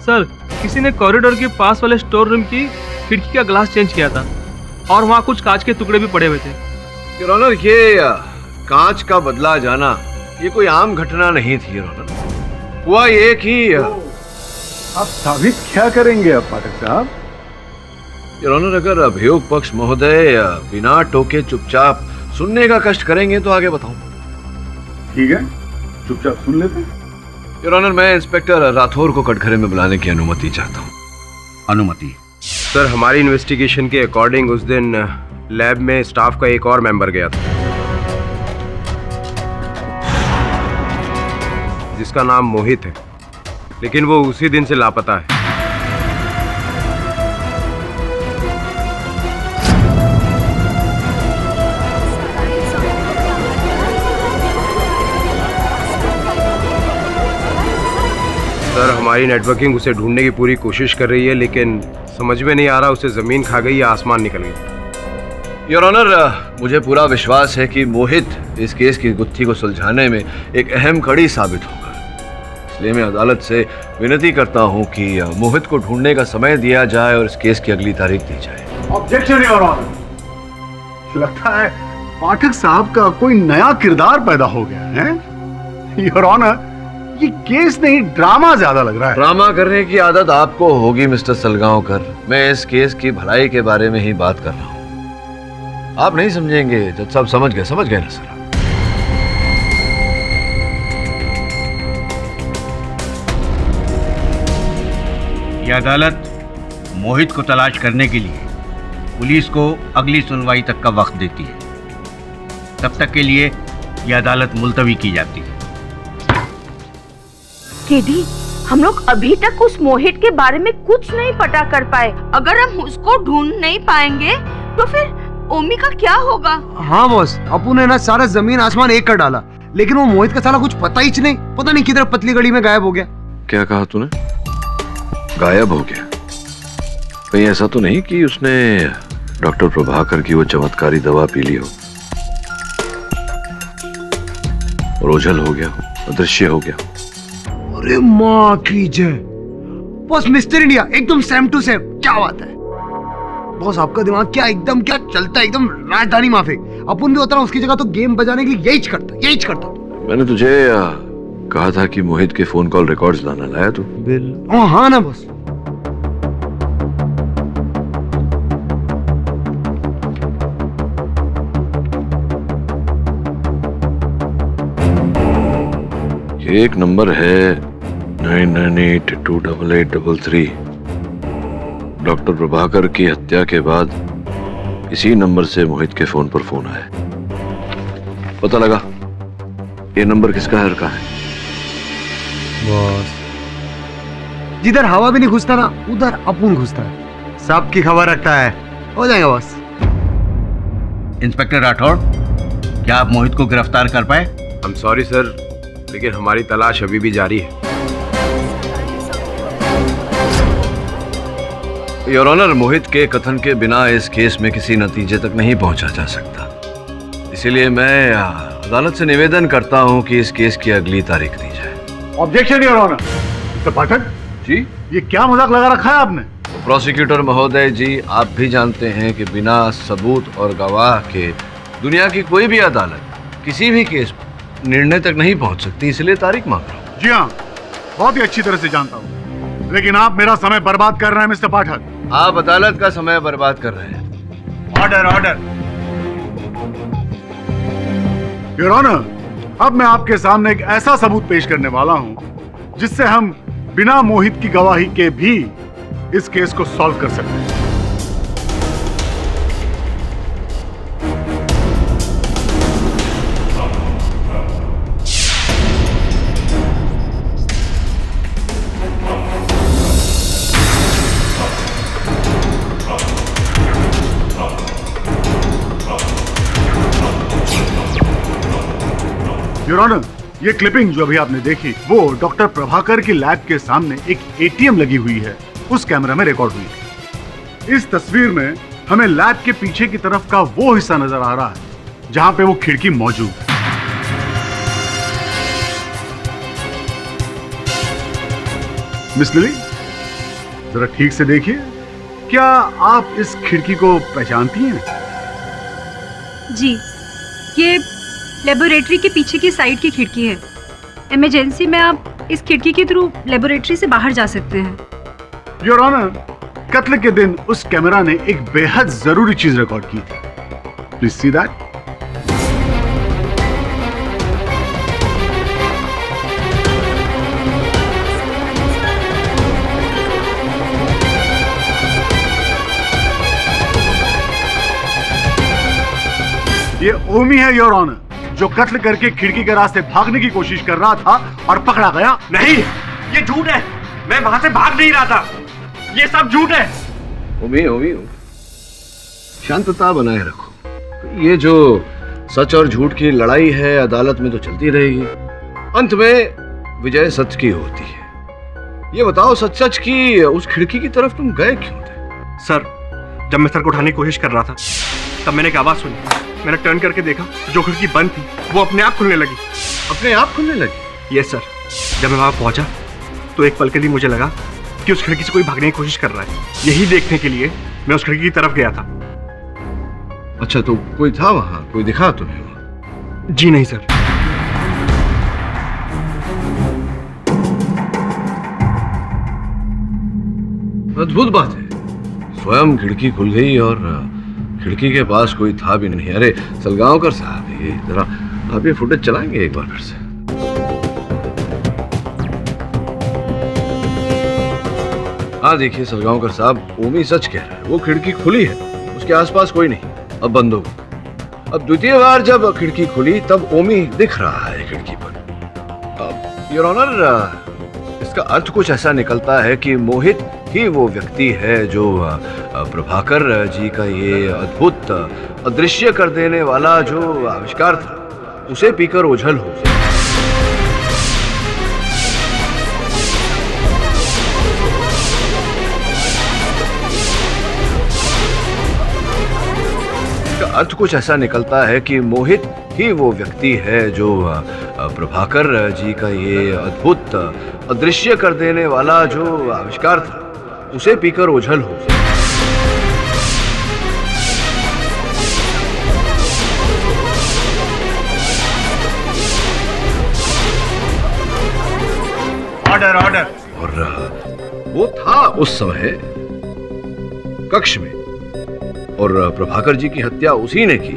सर, किसी ने कॉरिडोर के पास वाले स्टोर रूम की खिड़की का ग्लास चेंज किया था और वहाँ कुछ कांच के टुकड़े भी पड़े हुए थे। योर ऑनर, ये कांच का बदला जाना ये कोई आम घटना नहीं थी योर ऑनर। हुआ ये कि आप साबित क्या करेंगे अब पाठक साहब? योर ऑनर, अगर अभियोग पक्ष महोदय बिना टोके चुपचाप सुनने का कष्ट करेंगे तो आगे बताऊं। ठीक है, चुपचाप सुन लेते हैं। योर ऑनर, मैं इंस्पेक्टर राठौर को कटघरे में बुलाने की अनुमति चाहता हूँ। अनुमति? सर, हमारी इन्वेस्टिगेशन के अकॉर्डिंग उस दिन लैब में स्टाफ का एक और मेंबर गया था। जिसका नाम मोहित है, लेकिन वो उसी दिन से लापता है। सर, हमारी नेटवर्किंग उसे ढूंढने की पूरी कोशिश कर रही है, लेकिन समझ में नहीं आ रहा उसे जमीन खा गई या आसमान निकल गया। योर ऑनर, मुझे पूरा विश्वास है कि मोहित इस केस की गुत्थी को सुलझाने में एक अहम कड़ी साबित होगा। इसलिए मैं अदालत से विनती करता हूं कि मोहित को ढूंढने का समय दिया जाए और इस केस की अगली तारीख दी जाए। Objection your honour. लगता है पाठक साहब का कोई नया किरदार पैदा हो गया है। योर ऑनर, ये केस नहीं ड्रामा ज्यादा लग रहा है। ड्रामा करने की आदत आपको होगी मिस्टर सलगांवकर। मैं इस केस की भलाई के बारे में ही बात कर रहा हूं। आप नहीं समझेंगे जज साहब। समझ गए ना सर। यह अदालत मोहित को तलाश करने के लिए पुलिस को अगली सुनवाई तक का वक्त देती है। तब तक के लिए यह अदालत मुलतवी की जाती है। केडी, हम लोग अभी तक उस मोहित के बारे में कुछ नहीं पता कर पाए। अगर हम उसको ढूंढ नहीं पाएंगे तो फिर ओमी का क्या होगा? हाँ बॉस, अपू ने ना सारा जमीन आसमान एक कर डाला, लेकिन वो मोहित का साला कुछ पता ही नहीं। पता नहीं किधर पतली गली में गायब हो गया। क्या कहा तूने? गायब हो गया? कहीं ऐसा तो नहीं कि उसने डॉक्टर प्रभाकर की वो चमत्कारी दवा पी ली हो और ओझल हो गया, अदृश्य हो गया? अरे माँ की जय बॉस, मिस्टर इंडिया एकदम सेम टू सेम। क्या बात है बॉस, आपका दिमाग क्या चलता है, एकदम राजधानी माफी। अपन भी होता ना उसकी जगह तो गेम बजाने के लिए यही करता। मैंने तुझे कहा था कि मोहित के फोन कॉल रिकॉर्ड्स लाना, लाया तू? हाँ ना बॉस। ये एक नंबर है 99828833। डॉक्टर प्रभाकर की हत्या के बाद इसी नंबर से मोहित के फोन पर फोन आया। पता लगा ये नंबर किसका है और कहाँ है? बॉस, जिधर हवा भी नहीं घुसता ना उधर अपुन घुसता है। सबकी खबर रखता है। हो जाएगा बॉस। इंस्पेक्टर राठौड़, क्या आप मोहित को गिरफ्तार कर पाए? आई एम सॉरी सर, लेकिन हमारी तलाश अभी भी जारी है। योर ऑनर, मोहित के कथन के बिना इस केस में किसी नतीजे तक नहीं पहुंचा जा सकता। इसीलिए मैं अदालत से निवेदन करता हूं कि इस केस की अगली तारीख दी जाए। Objection your honour. Mister Pathak ji, ये क्या मजाक लगा रखा है आपने? प्रोसिक्यूटर महोदय जी, आप भी जानते हैं कि बिना सबूत और गवाह के दुनिया की कोई भी अदालत किसी भी केस में निर्णय तक नहीं पहुंच सकती, इसलिए तारीख मांग रहा हूं। जी हाँ, बहुत ही अच्छी तरह से जानता हूँ, लेकिन आप मेरा समय बर्बाद कर रहे हैं मिस्टर पाठक। आप अदालत का समय बर्बाद कर रहे हैं। ऑर्डर। योर ऑनर, अब मैं आपके सामने एक ऐसा सबूत पेश करने वाला हूं जिससे हम बिना मोहित की गवाही के भी इस केस को सॉल्व कर सकते हैं। योर ऑनर, ये क्लिपिंग जो अभी आपने देखी वो डॉक्टर प्रभाकर की लैब के सामने एक एटीएम लगी हुई है, उस कैमरा में रिकॉर्ड हुई है। इस तस्वीर में हमें लैब के पीछे की तरफ का वो हिस्सा नजर आ रहा है जहां पे वो खिड़की मौजूद है। मिस लिली, जरा ठीक से देखिए, क्या आप इस खिड़की को पहचानती हैं? जी, ये लेबोरेटरी के पीछे की साइड की खिड़की है। इमरजेंसी में आप इस खिड़की के थ्रू लेबोरेटरी से बाहर जा सकते हैं। योर ऑनर, कत्ल के दिन उस कैमरा ने एक बेहद जरूरी चीज रिकॉर्ड की थी। Please see that. ये ओमी है योर ऑनर। जो कत्ल करके खिड़की के रास्ते भागने की कोशिश कर रहा था और पकड़ा गया? नहीं, ये झूठ है। मैं वहां से भाग नहीं रहा था। ये सब झूठ है। ओमी ओमी शांतता बनाए रखो। ये जो सच और झूठ की लड़ाई है अदालत में तो चलती रहेगी। अंत में विजय सच की होती है। ये बताओ सच सच की उस खिड़की की तरफ तुम गए क्यों थे? सर, जब मैं सर को उठाने की कोशिश कर रहा था तब मैंने एक आवाज सुनी। मैंने टर्न करके देखा, जो खिड़की बंद थी वो अपने आप खुलने लगी। अपने आप खुलने लगी? Yes sir. जब मैं वहां पहुंचा तो एक पल के लिए मुझे लगा कि उस खिड़की से कोई भागने की कोशिश कर रहा है। यही देखने के लिए मैं उस खिड़की की तरफ गया था। अच्छा, तो कोई था वहां? कोई दिखा तुम्हें? जी नहीं सर। अद्भुत बात है, स्वयं खिड़की खुल गई और खिड़की के पास कोई था भी नहीं। अरे सलगांवकर साहब, ये जरा आप ये फुटेज चलाएंगे एक बार फिर से? हाँ देखिए सलगांवकर साहब, ओमी सच कह रहा है। वो खिड़की खुली है, उसके आसपास कोई नहीं, अब बंद हो गई। अब द्वितीय बार जब खिड़की खुली तब ओमी दिख रहा है खिड़की पर। अब योर ऑनर, इसका अर्थ कुछ ऐसा निकलता है कि मोहित ही वो व्यक्ति है जो प्रभाकर जी का ये अद्भुत अदृश्य कर देने वाला जो आविष्कार था उसे पीकर ओझल हो गया। इसका अर्थ कुछ ऐसा निकलता है कि मोहित ही वो व्यक्ति है जो प्रभाकर जी का ये अद्भुत अदृश्य कर देने वाला जो आविष्कार था उसे पीकर ओझल हो गया। Order order. और वो था उस समय कक्ष में और प्रभाकर जी की हत्या उसी ने की,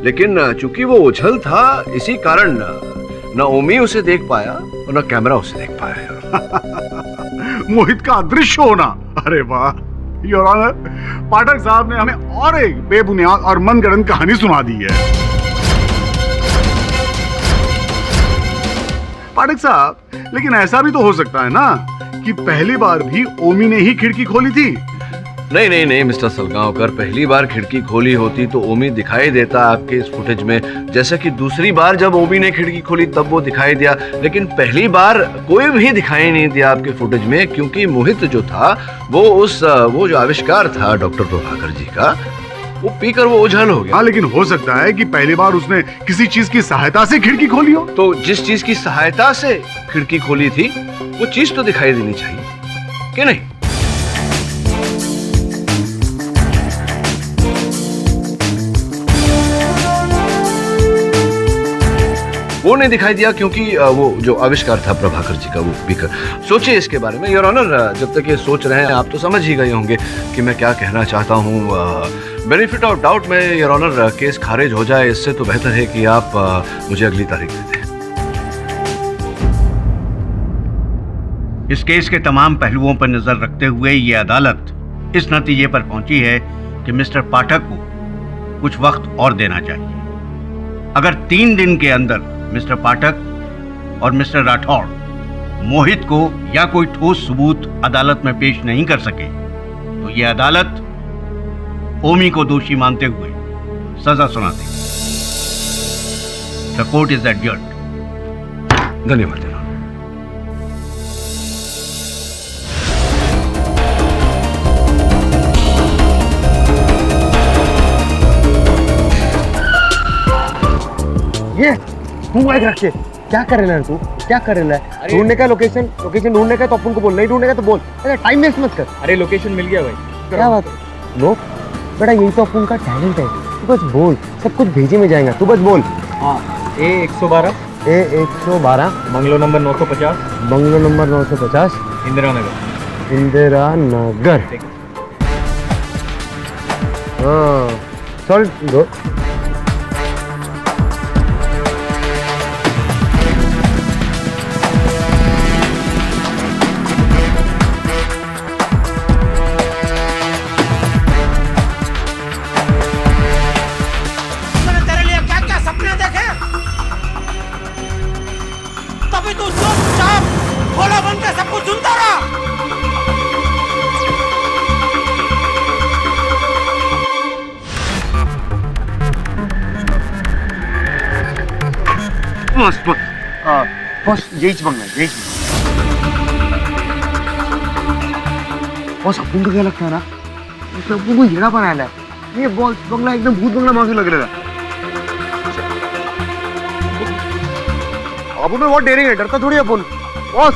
लेकिन चूंकि वो ओझल था इसी कारण न ओमी उसे देख पाया और न कैमरा उसे देख पाया। मोहित का अदृश्य होना, अरे वाह योर ऑनर, पाठक साहब ने हमें और एक बेबुनियाद और मनगढ़ंत कहानी सुना दी है। पाठक साहब, लेकिन ऐसा भी तो हो सकता है ना कि पहली बार भी ओमी ने ही खिड़की खोली थी। नहीं नहीं नहीं मिस्टर सलगांवकर, पहली बार खिड़की खोली होती तो ओमी दिखाई देता आपके इस फुटेज में, जैसे कि दूसरी बार जब ओमी ने खिड़की खोली तब वो दिखाई दिया, लेकिन पहली बार कोई भी दिखाई नहीं दिया आपके फुटेज में, क्योंकि मोहित जो था वो जो आविष्कार था डॉक्टर प्रभाकर जी का, वो पीकर वो ओझल हो गया। हाँ, लेकिन हो सकता है कि पहली बार उसने किसी चीज की सहायता से खिड़की खोली हो। तो जिस चीज की सहायता से खिड़की खोली थी वो चीज तो दिखाई देनी चाहिए कि नहीं? वो नहीं दिखाई दिया क्योंकि वो जो आविष्कार था प्रभाकर जी का वो पीकर। सोचिए इसके बारे में योर ऑनर, जब तक ये सोच रहे हैं आप तो समझ ही गए होंगे कि मैं क्या कहना चाहता हूँ। बेनिफिट ऑफ डाउट में योर ऑनर केस खारिज हो जाए, इससे तो बेहतर है कि आप मुझे अगली तारीख दे दें। इस केस के तमाम पहलुओं पर नजर रखते हुए ये अदालत इस नतीजे पर पहुंची है कि मिस्टर पाठक को कुछ वक्त और देना चाहिए। अगर 3 दिन के अंदर मिस्टर पाठक और मिस्टर राठौड़ मोहित को या कोई ठोस सबूत अदालत में पेश नहीं कर सके तो ये अदालत ओमी को दोषी मानते हुए सजा सुना देगी। The court is adjourned. धन्यवाद। ये तू माइक रख के क्या कर रहा है तू? क्या कर रहा है? ढूंढने का लोकेशन ढूंढने का तो अपन को बोल, नहीं ढूंढने का तो बोल। अरे टाइम वेस्ट मत कर। अरे लोकेशन मिल गया भाई। क्या बात है? लो बेटा, यही तो अपन का टैलेंट है। तू बस बोल, सब कुछ भेजे में जाएगा, तू बस बोल। हाँ, A112 bungalow number 950 bungalow number 950 Indira Nagar. Indira Nagar. हाँ चल दो। अभी तू चुपचाप भोला बन के सब कुछ सुनता रहा। बॉस यही बंगला है, यही बॉस। अपुन को क्या लगता है ना, अपुन को हीरा बनाया है। ये बॉस बंगला एकदम भूत बंगला माफी लग रहा है। अपुन में बहुत डेरिंग है, डरता थोड़ी अपुन। बॉस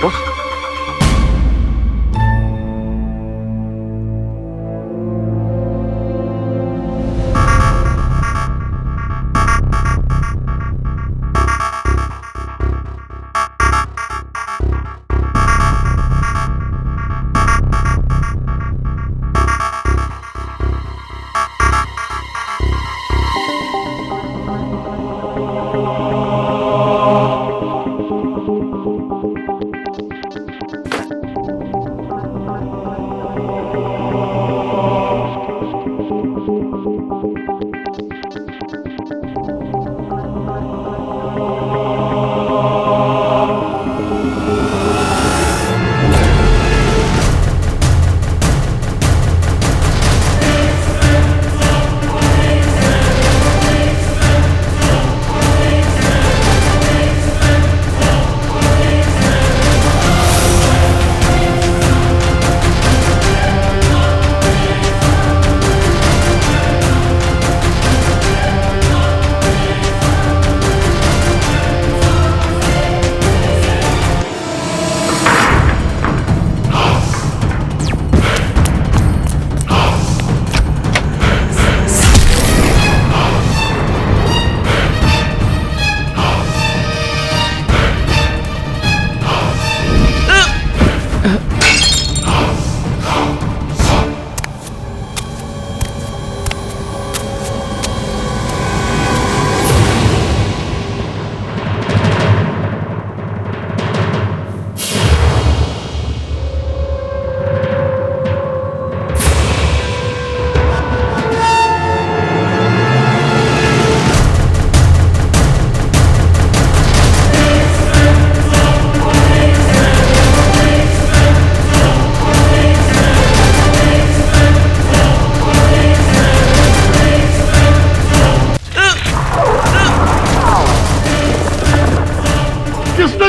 बॉस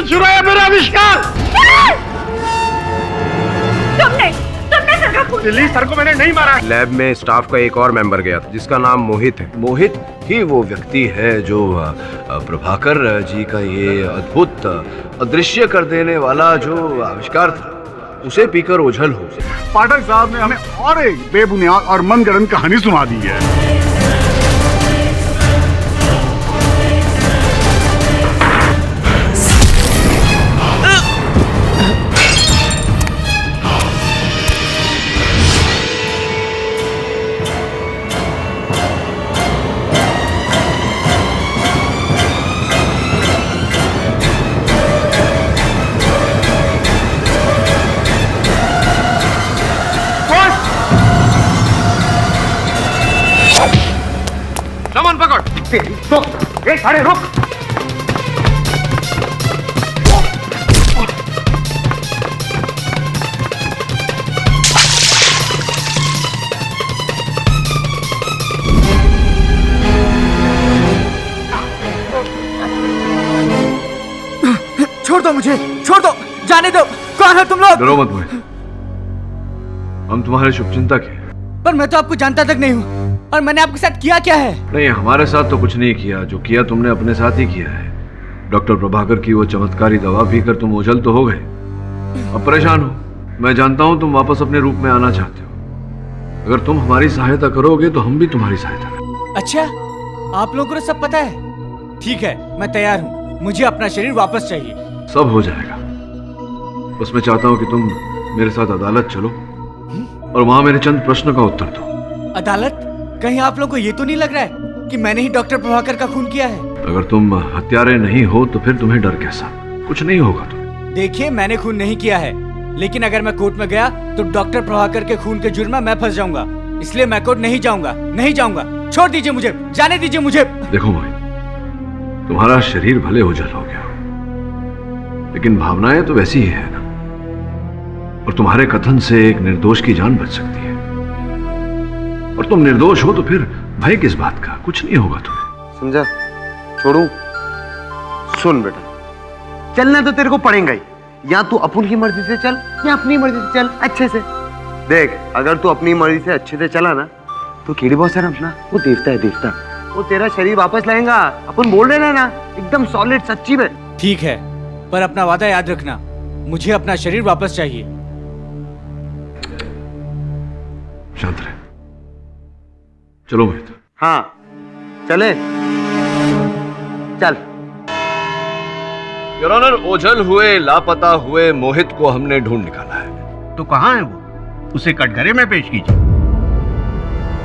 चुराया मेरा आविष्कार। दिल्ली सर को मैंने नहीं मारा। लैब में स्टाफ का एक और मेंबर गया था जिसका नाम मोहित है। मोहित ही वो व्यक्ति है जो प्रभाकर जी का ये अद्भुत अदृश्य कर देने वाला जो आविष्कार था उसे पीकर ओझल हो। पाठक साहब ने हमें और एक बेबुनियाद और मनगढ़ंत कहानी सुना दी है। सामान पकड़। अरे रुक। छोड़ दो मुझे, छोड़ दो, जाने दो। कौन हो तुम लोग? डरो मत मोहित, हम तुम्हारे शुभचिंतक हैं। पर मैं तो आपको जानता तक नहीं हूँ और मैंने आपके साथ किया क्या है? नहीं, हमारे साथ तो कुछ नहीं किया। जो किया तुमने अपने साथ ही किया है। डॉक्टर प्रभाकर की वो चमत्कारी दवा पीकर तुम ओझल तो हो गए, अब परेशान हो। मैं जानता हूँ तुम वापस अपने रूप में आना चाहते हो। अगर तुम हमारी सहायता करोगे तो हम भी तुम्हारी सहायता करेंगे। अच्छा, आप लोगों को सब पता है? ठीक है, मैं तैयार हूँ। मुझे अपना शरीर वापस चाहिए। सब हो जाएगा। बस मैं चाहता हूँ कि तुम मेरे साथ अदालत चलो और वहां मेरे चंद प्रश्न का उत्तर दो। अदालत? कहीं आप लोगों को ये तो नहीं लग रहा है कि मैंने ही डॉक्टर प्रभाकर का खून किया है? अगर तुम हत्यारे नहीं हो तो फिर तुम्हें डर कैसा? कुछ नहीं होगा तो। देखिए, मैंने खून नहीं किया है, लेकिन अगर मैं कोर्ट में गया तो डॉक्टर प्रभाकर के खून के जुर्म में मैं फंस जाऊंगा। इसलिए मैं कोर्ट नहीं जाऊंगा, नहीं जाऊंगा। छोड़ दीजिए मुझे, जाने दीजिए मुझे। देखो मोहित, तुम्हारा शरीर भले ओझल हो गया, लेकिन भावनाएं तो वैसी ही है ना। और तुम्हारे कथन से एक निर्दोष की जान बच सकती है, और तुम निर्दोष हो तो फिर भय किस बात का? कुछ नहीं होगा तुम्हें। समझा? छोड़ू? सुन बेटा, चलना तो तेरे को पड़ेगा ही। या तू अपन की मर्जी से चल या अपनी मर्जी से चल अच्छे से। देख, अगर तू अपनी मर्जी से अच्छे से चला ना तो कीड़ी बॉस है ना अपना, वो देवता है देवता, वो तेरा शरीर वापस लाएगा। अपन बोल रहे ना एकदम सॉलिड सच्ची में। ठीक है, पर अपना वादा याद रखना, मुझे अपना शरीर वापस चाहिए। शांत रहे। चलो मोहित। हाँ चले, चल। योर ऑनर, ओझल हुए लापता हुए मोहित को हमने ढूंढ निकाला है। तो कहाँ है वो? उसे कटघरे में पेश कीजिए।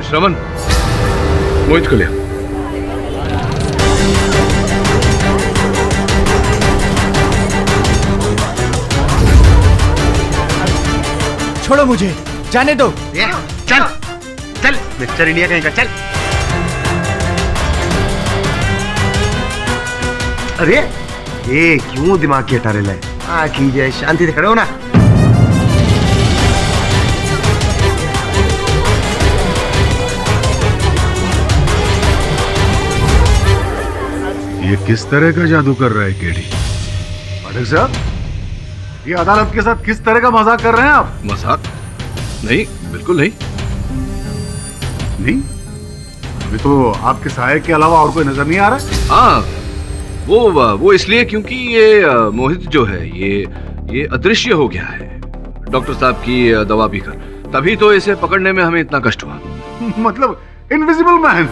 श्रवण, मोहित को ले। छोड़ो मुझे, जाने दो। चल चल मिस्टर इंडिया कहीं का, चल। अरे ये क्यों दिमाग की हटा रहे है? कीजिए, शांति से खड़े हो ना। ये किस तरह का जादू कर रहा है केडी? पाठक साहब, ये अदालत के साथ किस तरह का मजाक कर रहे हैं आप? मजाक नहीं, बिल्कुल नहीं। नहीं? अभी तो आपके सहायक के अलावा और कोई नजर नहीं आ रहा? हाँ, वो इसलिए क्योंकि ये मोहित जो है ये अदृश्य हो गया है डॉक्टर साहब की दवा पीकर, तभी तो इसे पकड़ने में हमें इतना कष्ट हुआ। मतलब इनविजिबल मैन।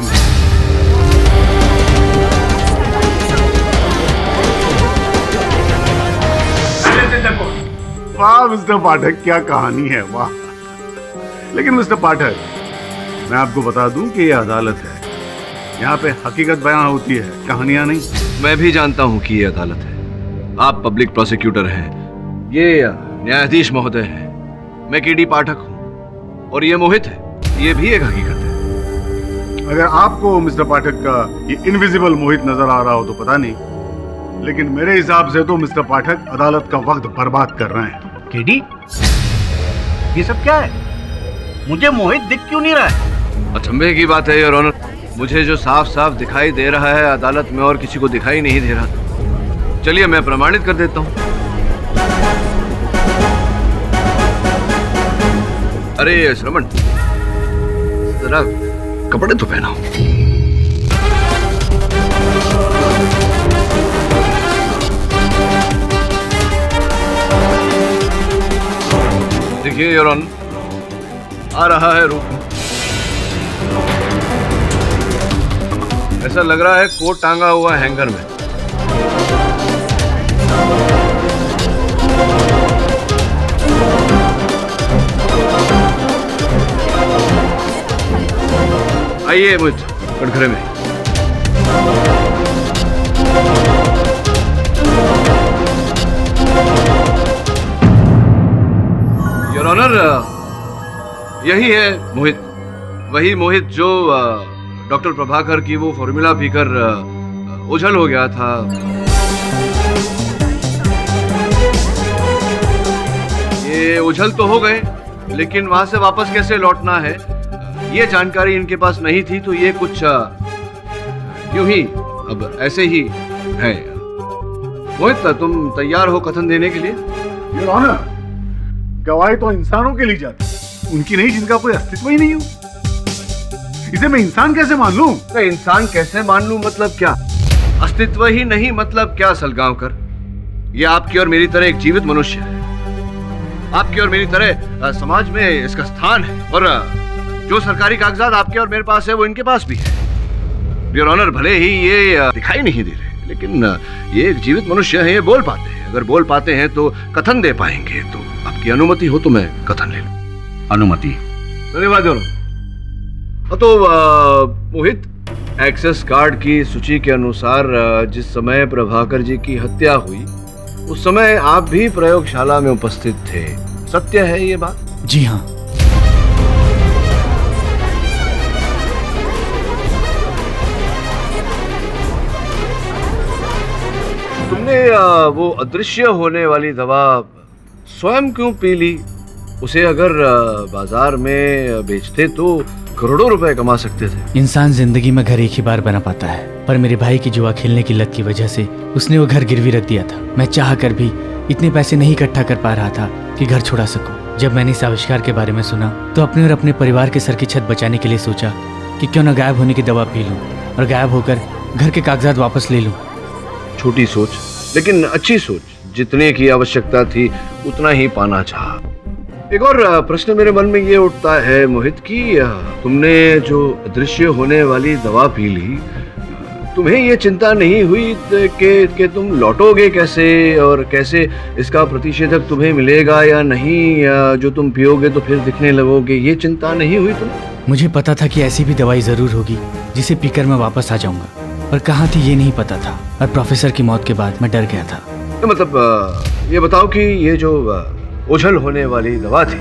वाह मिस्टर पाठक, क्या कहानी है, वाह। लेकिन मिस्टर पाठक, मैं आपको बता दूं कि ये अदालत है, यहाँ पे हकीकत बयां होती है, कहानियां नहीं। मैं भी जानता हूँ कि ये अदालत है। आप पब्लिक प्रोसिक्यूटर हैं, ये न्यायाधीश महोदय हैं, मैं केडी पाठक हूँ, और ये मोहित है, ये भी एक हकीकत है। अगर आपको मिस्टर पाठक का ये इनविजिबल मोहित नजर आ रहा हो तो पता नहीं, लेकिन मेरे हिसाब से तो मिस्टर पाठक अदालत का वक्त बर्बाद कर रहे हैं। केडी, ये सब क्या है? मुझे मोहित दिख क्यों नहीं रहा है? अचंभे की बात है योर ऑनर, मुझे जो साफ साफ दिखाई दे रहा है अदालत में और किसी को दिखाई नहीं दे रहा। चलिए मैं प्रमाणित कर देता हूँ। अरे श्रवण, जरा कपड़े तो पहनाओ। देखिए योर ऑनर, आ रहा है रूप में। ऐसा लग रहा है कोट टांगा हुआ हैंगर में। आइए मोहित, कटघरे में। योर ऑनर, यही है मोहित, वही मोहित जो डॉक्टर प्रभाकर की वो फॉर्मूला पीकर ओझल हो गया था। ये ओझल तो हो गए, लेकिन वहां से वापस कैसे लौटना है ये जानकारी इनके पास नहीं थी, तो ये कुछ यूं ही अब ऐसे ही है। मोहित, तुम तैयार हो कथन देने के लिए? योर ऑनर, गवाही तो इंसानों के लिए जाती, उनकी नहीं जिनका कोई अस्तित्व ही नहीं हो। इसे मैं इंसान कैसे मान लूं? इंसान कैसे मान लूं मतलब क्या? अस्तित्व ही नहीं मतलब क्या सलगांवकर? ये आपकी और मेरी तरह एक जीवित मनुष्य है, आपकी और मेरी तरह समाज में इसका स्थान है, और जो सरकारी कागजात आपके और मेरे पास है वो इनके पास भी है। योर ऑनर, भले ही ये दिखाई नहीं दे रहे, लेकिन ये एक जीवित मनुष्य है, ये बोल पाते हैं। अगर बोल पाते हैं तो कथन दे पाएंगे, तो आपकी अनुमति हो तो मैं कथन ले लूं। अनुमति? धन्यवाद योर ऑनर। तो मोहित, एक्सेस कार्ड की सूची के अनुसार जिस समय प्रभाकर जी की हत्या हुई उस समय आप भी प्रयोगशाला में उपस्थित थे, सत्य है ये बात? जी हाँ। तुमने वो अदृश्य होने वाली दवा स्वयं क्यों पी ली? उसे अगर बाजार में बेचते तो करोड़ों रुपए कमा सकते थे। इंसान जिंदगी में घर एक ही बार बना पाता है, पर मेरे भाई की जुआ खेलने की लत की वजह से उसने वो घर गिरवी रख दिया था। मैं चाह कर भी इतने पैसे नहीं इकट्ठा कर पा रहा था कि घर छुड़ा सकूं। जब मैंने इस आविष्कार के बारे में सुना तो अपने और अपने परिवार के सर की छत बचाने के लिए सोचा कि क्यों न गायब होने की दवा पी लूं और गायब होकर घर के कागजात वापस ले लूं। छोटी सोच लेकिन अच्छी सोच। जितने की आवश्यकता थी उतना ही पाना चाहा। एक और प्रश्न मेरे मन में ये उठता है मोहित कि तुमने जो अदृश्य होने वाली दवा पी ली, तुम्हें ये चिंता नहीं हुई कि तुम लौटोगे कैसे और कैसे इसका प्रतिषेधक तुम्हें मिलेगा या नहीं, या जो तुम पियोगे तो फिर दिखने लगोगे, ये चिंता नहीं हुई तुम्हें? मुझे पता था कि ऐसी भी दवाई जरूर होगी जिसे पीकर मैं वापस आ जाऊंगा, पर कहाँ थी ये नहीं पता था। और प्रोफेसर की मौत के बाद मैं डर गया था। तो मतलब ये बताओ कि ये जो ओझल होने वाली दवा थी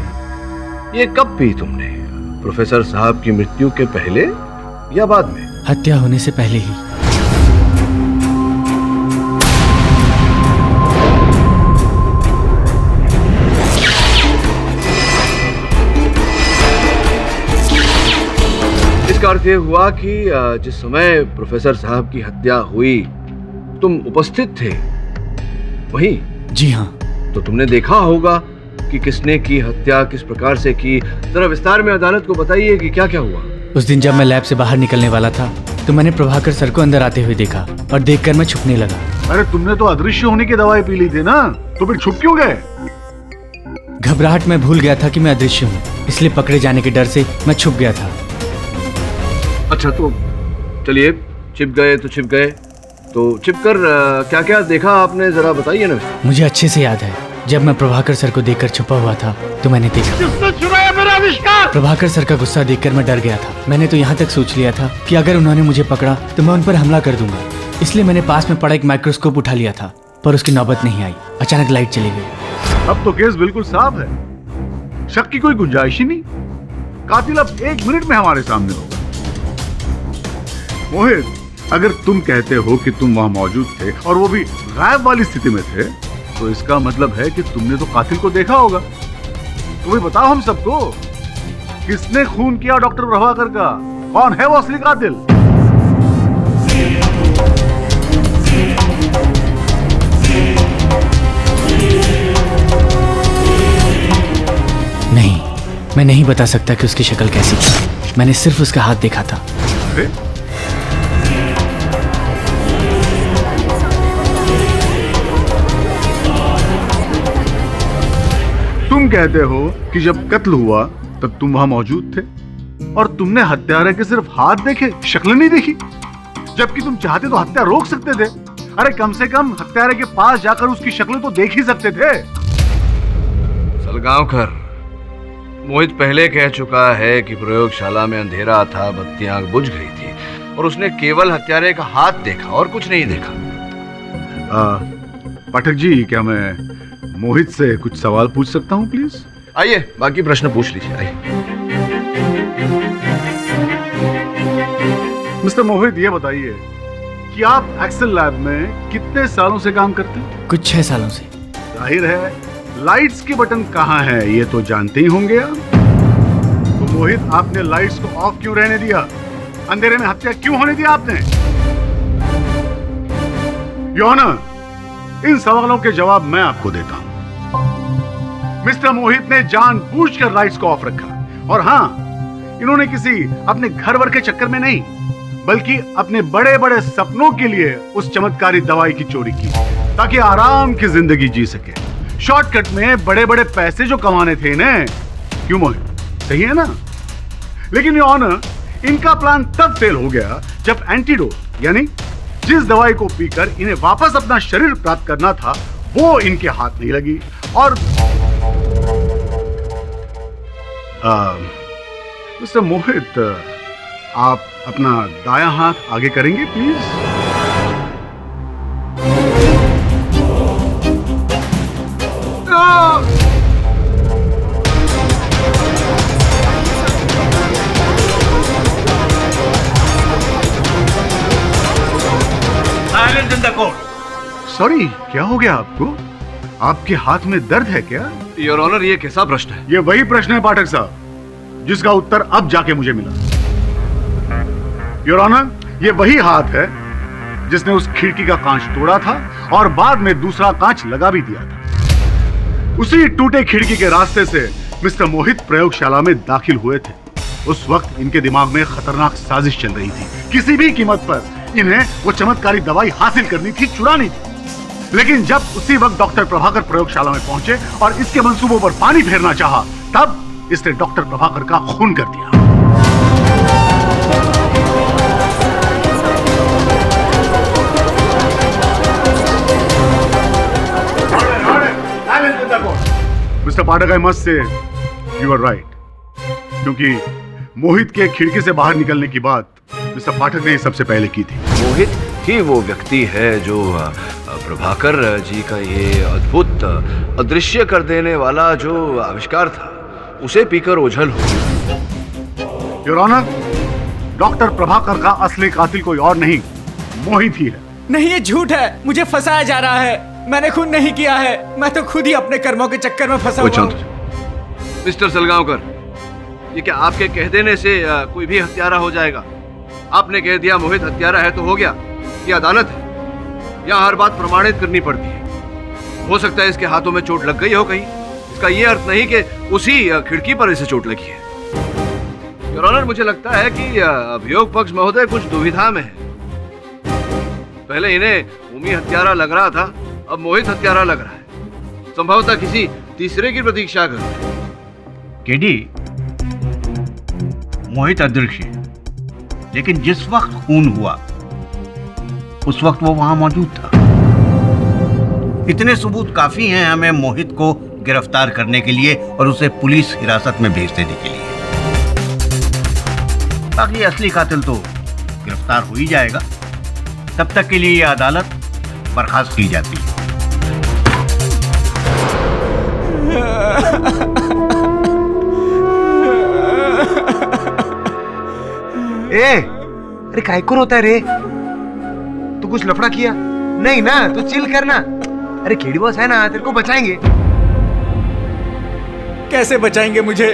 ये कब पी तुमने? प्रोफेसर साहब की मृत्यु के पहले या बाद में? हत्या होने से पहले ही। इसका अर्थ ये हुआ कि जिस समय प्रोफेसर साहब की हत्या हुई तुम उपस्थित थे वहीं? जी हाँ। तो तुमने देखा होगा कि किसने की हत्या, किस प्रकार से की। जरा विस्तार में अदालत को बताइए कि क्या क्या हुआ। उस दिन जब मैं लैब से बाहर निकलने वाला था तो मैंने प्रभाकर सर को अंदर आते हुए देखा और देखकर मैं छुपने लगा। अरे तुमने तो अदृश्य होने की दवाई पी ली थी ना, तो फिर छुप क्यों गए? घबराहट में भूल गया था कि मैं अदृश्य हूँ, इसलिए पकड़े जाने के डर से मैं छुप गया था। अच्छा तो चलिए, छिप गए तो छिप गए, तो छिपकर क्या क्या देखा आपने, जरा बताइए ना। मुझे अच्छे से याद है, जब मैं प्रभाकर सर को देखकर छुपा हुआ था तो मैंने देखा। किसने चुराया मेरा आविष्कार? प्रभाकर सर का गुस्सा देखकर मैं डर गया था। मैंने तो यहाँ तक सोच लिया था कि अगर उन्होंने मुझे पकड़ा तो मैं उन पर हमला कर दूंगा, इसलिए मैंने पास में पड़ा एक माइक्रोस्कोप उठा लिया था, पर उसकी नौबत नहीं आई। अचानक लाइट चली गई। अब तो केस बिल्कुल साफ है, शक की कोई गुंजाइश ही नहीं। कातिल अब 1 मिनट में हमारे सामने होगा। मोहित, अगर तुम कहते हो कि तुम वहां मौजूद थे और वो भी गायब वाली स्थिति में थे, तो इसका मतलब है कि तुमने तो कातिल को देखा होगा। तुम्हें बताओ हम सबको, किसने खून किया डॉक्टर प्रभाकर का? कौन है वो असली कातिल? नहीं, मैं नहीं बता सकता कि उसकी शक्ल कैसी थी। मैंने सिर्फ उसका हाथ देखा था। तुम कहते हो कि जब कत्ल हुआ तब तुम वहां मौजूद थे और तुमने हत्यारे के सिर्फ हाथ देखे, शक्ल नहीं देखी, जबकि तुम चाहते तो हत्या रोक सकते थे। अरे कम से कम हत्यारे के पास जाकर उसकी शक्ल तो देख ही सकते थे। सलगांवकर, मोहित पहले कह चुका है कि प्रयोगशाला में अंधेरा था, बत्तियां बुझ गई थी और उसने केवल हत्यारे का हाथ देखा और कुछ नहीं देखा। पाठक जी, क्या मैं मोहित से कुछ सवाल पूछ सकता हूँ प्लीज? आइए, बाकी प्रश्न पूछ लीजिए, आइए। मिस्टर मोहित, ये बताइए कि आप एक्सेल लैब में कितने सालों से काम करते हैं? कुछ 6 सालों से। जाहिर है लाइट्स के बटन कहाँ है ये तो जानते ही होंगे आप। तो मोहित, आपने लाइट्स को ऑफ क्यों रहने दिया? अंधेरे में हत्या क्यों होने दी आपने? योर ऑनर, इन सवालों के जवाब मैं आपको देता हूं। मिस्टर मोहित ने जानबूझकर लाइट्स को ऑफ रखा, और हां, इन्होंने किसी अपने घर वर के चक्कर में नहीं, बल्कि अपने बड़े बड़े सपनों के लिए उस चमत्कारी दवाई की चोरी की, ताकि आराम की जिंदगी जी सके। शॉर्टकट में बड़े बड़े पैसे जो कमाने थे ना, क्यों मोहित, सही है ना? लेकिन योर ऑनर, इनका प्लान तब फेल हो गया जब एंटीडोट, यानी जिस दवाई को पीकर इन्हें वापस अपना शरीर प्राप्त करना था, वो इनके हाथ नहीं लगी। और मिस्टर मोहित, आप अपना दायां हाथ आगे करेंगे please? Silence in the court. Sorry, क्या हो गया आपको? आपके हाथ में दर्द है क्या? योर ऑनर, ये कैसा प्रश्न है? ये वही प्रश्न है पाठक साहब, जिसका उत्तर अब जाके मुझे मिला। योर ऑनर, ये वही हाथ है जिसने उस खिड़की का कांच तोड़ा था और बाद में दूसरा कांच लगा भी दिया था। उसी टूटे खिड़की के रास्ते से मिस्टर मोहित प्रयोगशाला में दाखिल हुए थे। उस वक्त इनके दिमाग में खतरनाक साजिश चल रही थी। किसी भी कीमत पर इन्हें वो चमत्कारी दवाई हासिल करनी थी, चुरानी थी। लेकिन जब उसी वक्त डॉक्टर प्रभाकर प्रयोगशाला में पहुंचे और इसके मंसूबों पर पानी फेरना चाहा, तब इसने डॉक्टर प्रभाकर का खून कर दिया। Mister Pathak, I must say you are right, क्योंकि मोहित के खिड़की से बाहर निकलने की बात मिस्टर पाठक ने सबसे पहले की थी। मोहित ही वो व्यक्ति है जो प्रभाकर जी का ये अद्भुत अदृश्य कर देने वाला जो आविष्कार था, उसे पीकर ओझल हो। योर ऑनर, डॉक्टर प्रभाकर का असली कातिल कोई और नहीं, मोहित ही है। नहीं, ये झूठ है। मुझे फंसाया जा रहा है। मैंने खून नहीं किया है। मैं तो खुद ही अपने कर्मों के चक्कर में फंसा हुआ हूं। मिस्टर सलगांवकर, ये क्या आपके कह देने से कोई भी हत्यारा हो जाएगा? आपने कह दिया मोहित हत्यारा है तो हो गया। ये अदालत है, यहाँ हर बात प्रमाणित करनी पड़ती है। हो सकता है इसके हाथों में चोट लग गई हो कहीं, इसका ये अर्थ नहीं कि उसी खिड़की पर इसे चोट लगी है। योर ऑनर, मुझे लगता है कि अभियोग पक्ष महोदय कुछ दुविधा में है। पहले इन्हें उमी हत्यारा लग रहा था, अब मोहित हत्यारा लग रहा है। संभवतः किसी तीसरे की प्रतीक्षा कर रहे हैं। केडी, मोहित अदृश्य है, लेकिन जिस वक्त खून हुआ उस वक्त वो वहां मौजूद था। इतने सबूत काफी हैं हमें मोहित को गिरफ्तार करने के लिए और उसे पुलिस हिरासत में भेज देने के लिए। बाकी असली कातिल तो गिरफ्तार हो ही जाएगा। तब तक के लिए यह अदालत बर्खास्त की जाती है। अरे काय को रोता है रे? तू कुछ लफड़ा किया? नहीं ना, तो चिल करना। अरे केडी बॉस है ना, तेरे को बचाएंगे। कैसे बचाएंगे मुझे?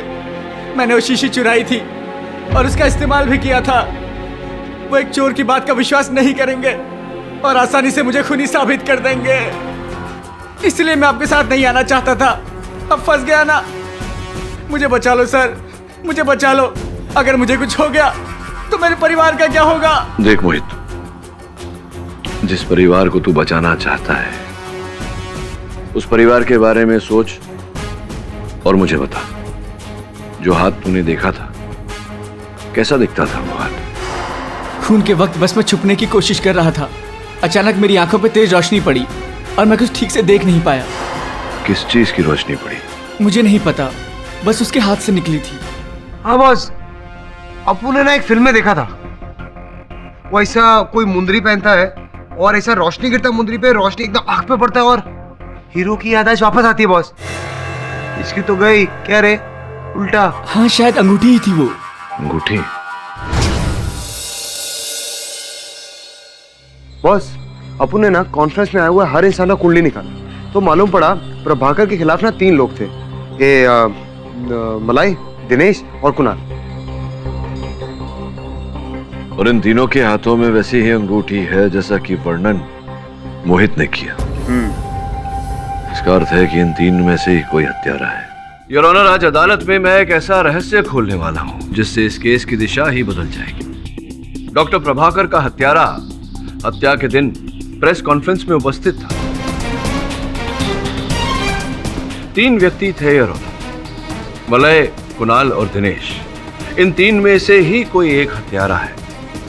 मैंने वो शीशी चुराई थी और उसका इस्तेमाल भी किया था। वो एक चोर की बात का विश्वास नहीं करेंगे और आसानी से मुझे खूनी साबित कर देंगे। इसलिए मैं आपके साथ नहीं आना चाहता था। अब फंस गया ना। मुझे बचा लो सर, मुझे बचा लो। अगर मुझे कुछ हो गया तो मेरे परिवार का क्या होगा? देख मोहित, जिस परिवार को तू बचाना चाहता है उस परिवार के बारे में सोच और मुझे बता। जो हाथ तूने देखा था कैसा दिखता था वो हाथ? खून के वक्त बस मैं छुपने की कोशिश कर रहा था। अचानक मेरी आंखों पे तेज रोशनी पड़ी और मैं कुछ ठीक से देख नहीं पाया। किस चीज की रोशनी पड़ी? मुझे नहीं पता, बस उसके हाथ से निकली थी। हाँ बॉस, अपू ने ना एक फिल्म में देखा था। वो ऐसा कोई मुंदरी पहनता है और ऐसा रोशनी गिरता है मुंदरी पे, रोशनी एकदम आंख पे पड़ता है और हीरो की याददाश्त वापस आती है बॉस। इसकी तो गई, क्या रे उल्टा? हाँ शायद अंगूठी ही थी वो। अंगूठी? बॉस, अपू ने ना कॉन्फ्रेंस में आया हुआ हर इंसान का कुंडली निकाला तो मालूम पड़ा प्रभाकर के खिलाफ ना 3 लोग थे। ये मलाई, दिनेश और कुणाल। और इन तीनों के हाथों में वैसी ही अंगूठी है जैसा कि वर्णन मोहित ने किया। इसका अर्थ है कि इन 3 में से ही कोई हत्यारा है। योर ऑनर, आज अदालत में मैं एक ऐसा रहस्य खोलने वाला हूं जिससे इस केस की दिशा ही बदल जाएगी। डॉक्टर प्रभाकर का हत्यारा हत्या के दिन प्रेस कॉन्फ्रेंस में उपस्थित था। 3 व्यक्ति थे योर ऑनर, मलय, कुणाल और दिनेश। इन 3 में से ही कोई एक हत्यारा है।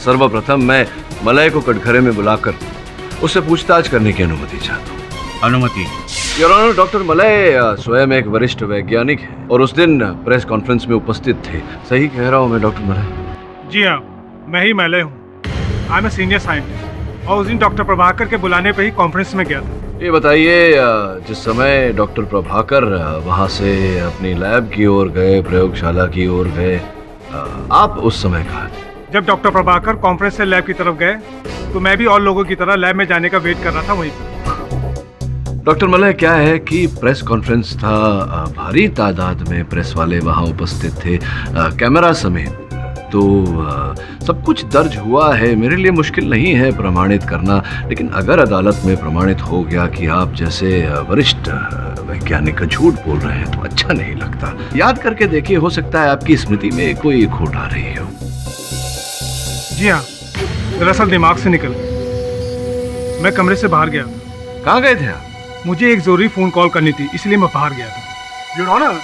सर्वप्रथम मैं मलय को कटघरे में बुलाकर उससे पूछताछ करने की अनुमति चाहता हूँ। अनुमति? योर ऑनर, डॉक्टर मलय स्वयं एक वरिष्ठ वैज्ञानिक है और उस दिन प्रेस कॉन्फ्रेंस में उपस्थित थे। सही कह रहा हूँ मैं डॉक्टर मलय? जी हाँ, मैं ही मलय हूँ। I am a senior scientist और उस दिन डॉक्टर प्रभाकर के बुलाने पे ही कॉन्फ्रेंस में गया था। ये बताइए, जिस समय डॉक्टर प्रभाकर वहाँ से अपनी लैब की ओर गए, प्रयोगशाला की ओर गए, आप उस समय कहाँ थे? जब डॉक्टर प्रभाकर कॉन्फ्रेंस से लैब की तरफ गए तो मैं भी और लोगों की तरह लैब में जाने का वेट कर रहा था वहीं पर। डॉक्टर मलय, क्या है कि प्रेस कॉन्फ्रेंस था, भारी तादाद में प्रेस वाले वहां उपस्थित थे, कैमरा समेत, तो सब कुछ दर्ज हुआ है। मेरे लिए मुश्किल नहीं है प्रमाणित करना, लेकिन अगर अदालत में प्रमाणित हो गया कि आप जैसे वरिष्ठ वैज्ञानिक का झूठ बोल रहे हैं तो अच्छा नहीं लगता। याद करके देखिए, हो सकता है आपकी स्मृति में कोई खोट आ रही हो। जी हाँ, दरअसल दिमाग से निकल, मैं कमरे से बाहर गया। कहाँ गए थे आप? मुझे एक जरूरी फोन कॉल करनी थी, इसलिए मैं बाहर गया था। योर ऑनर,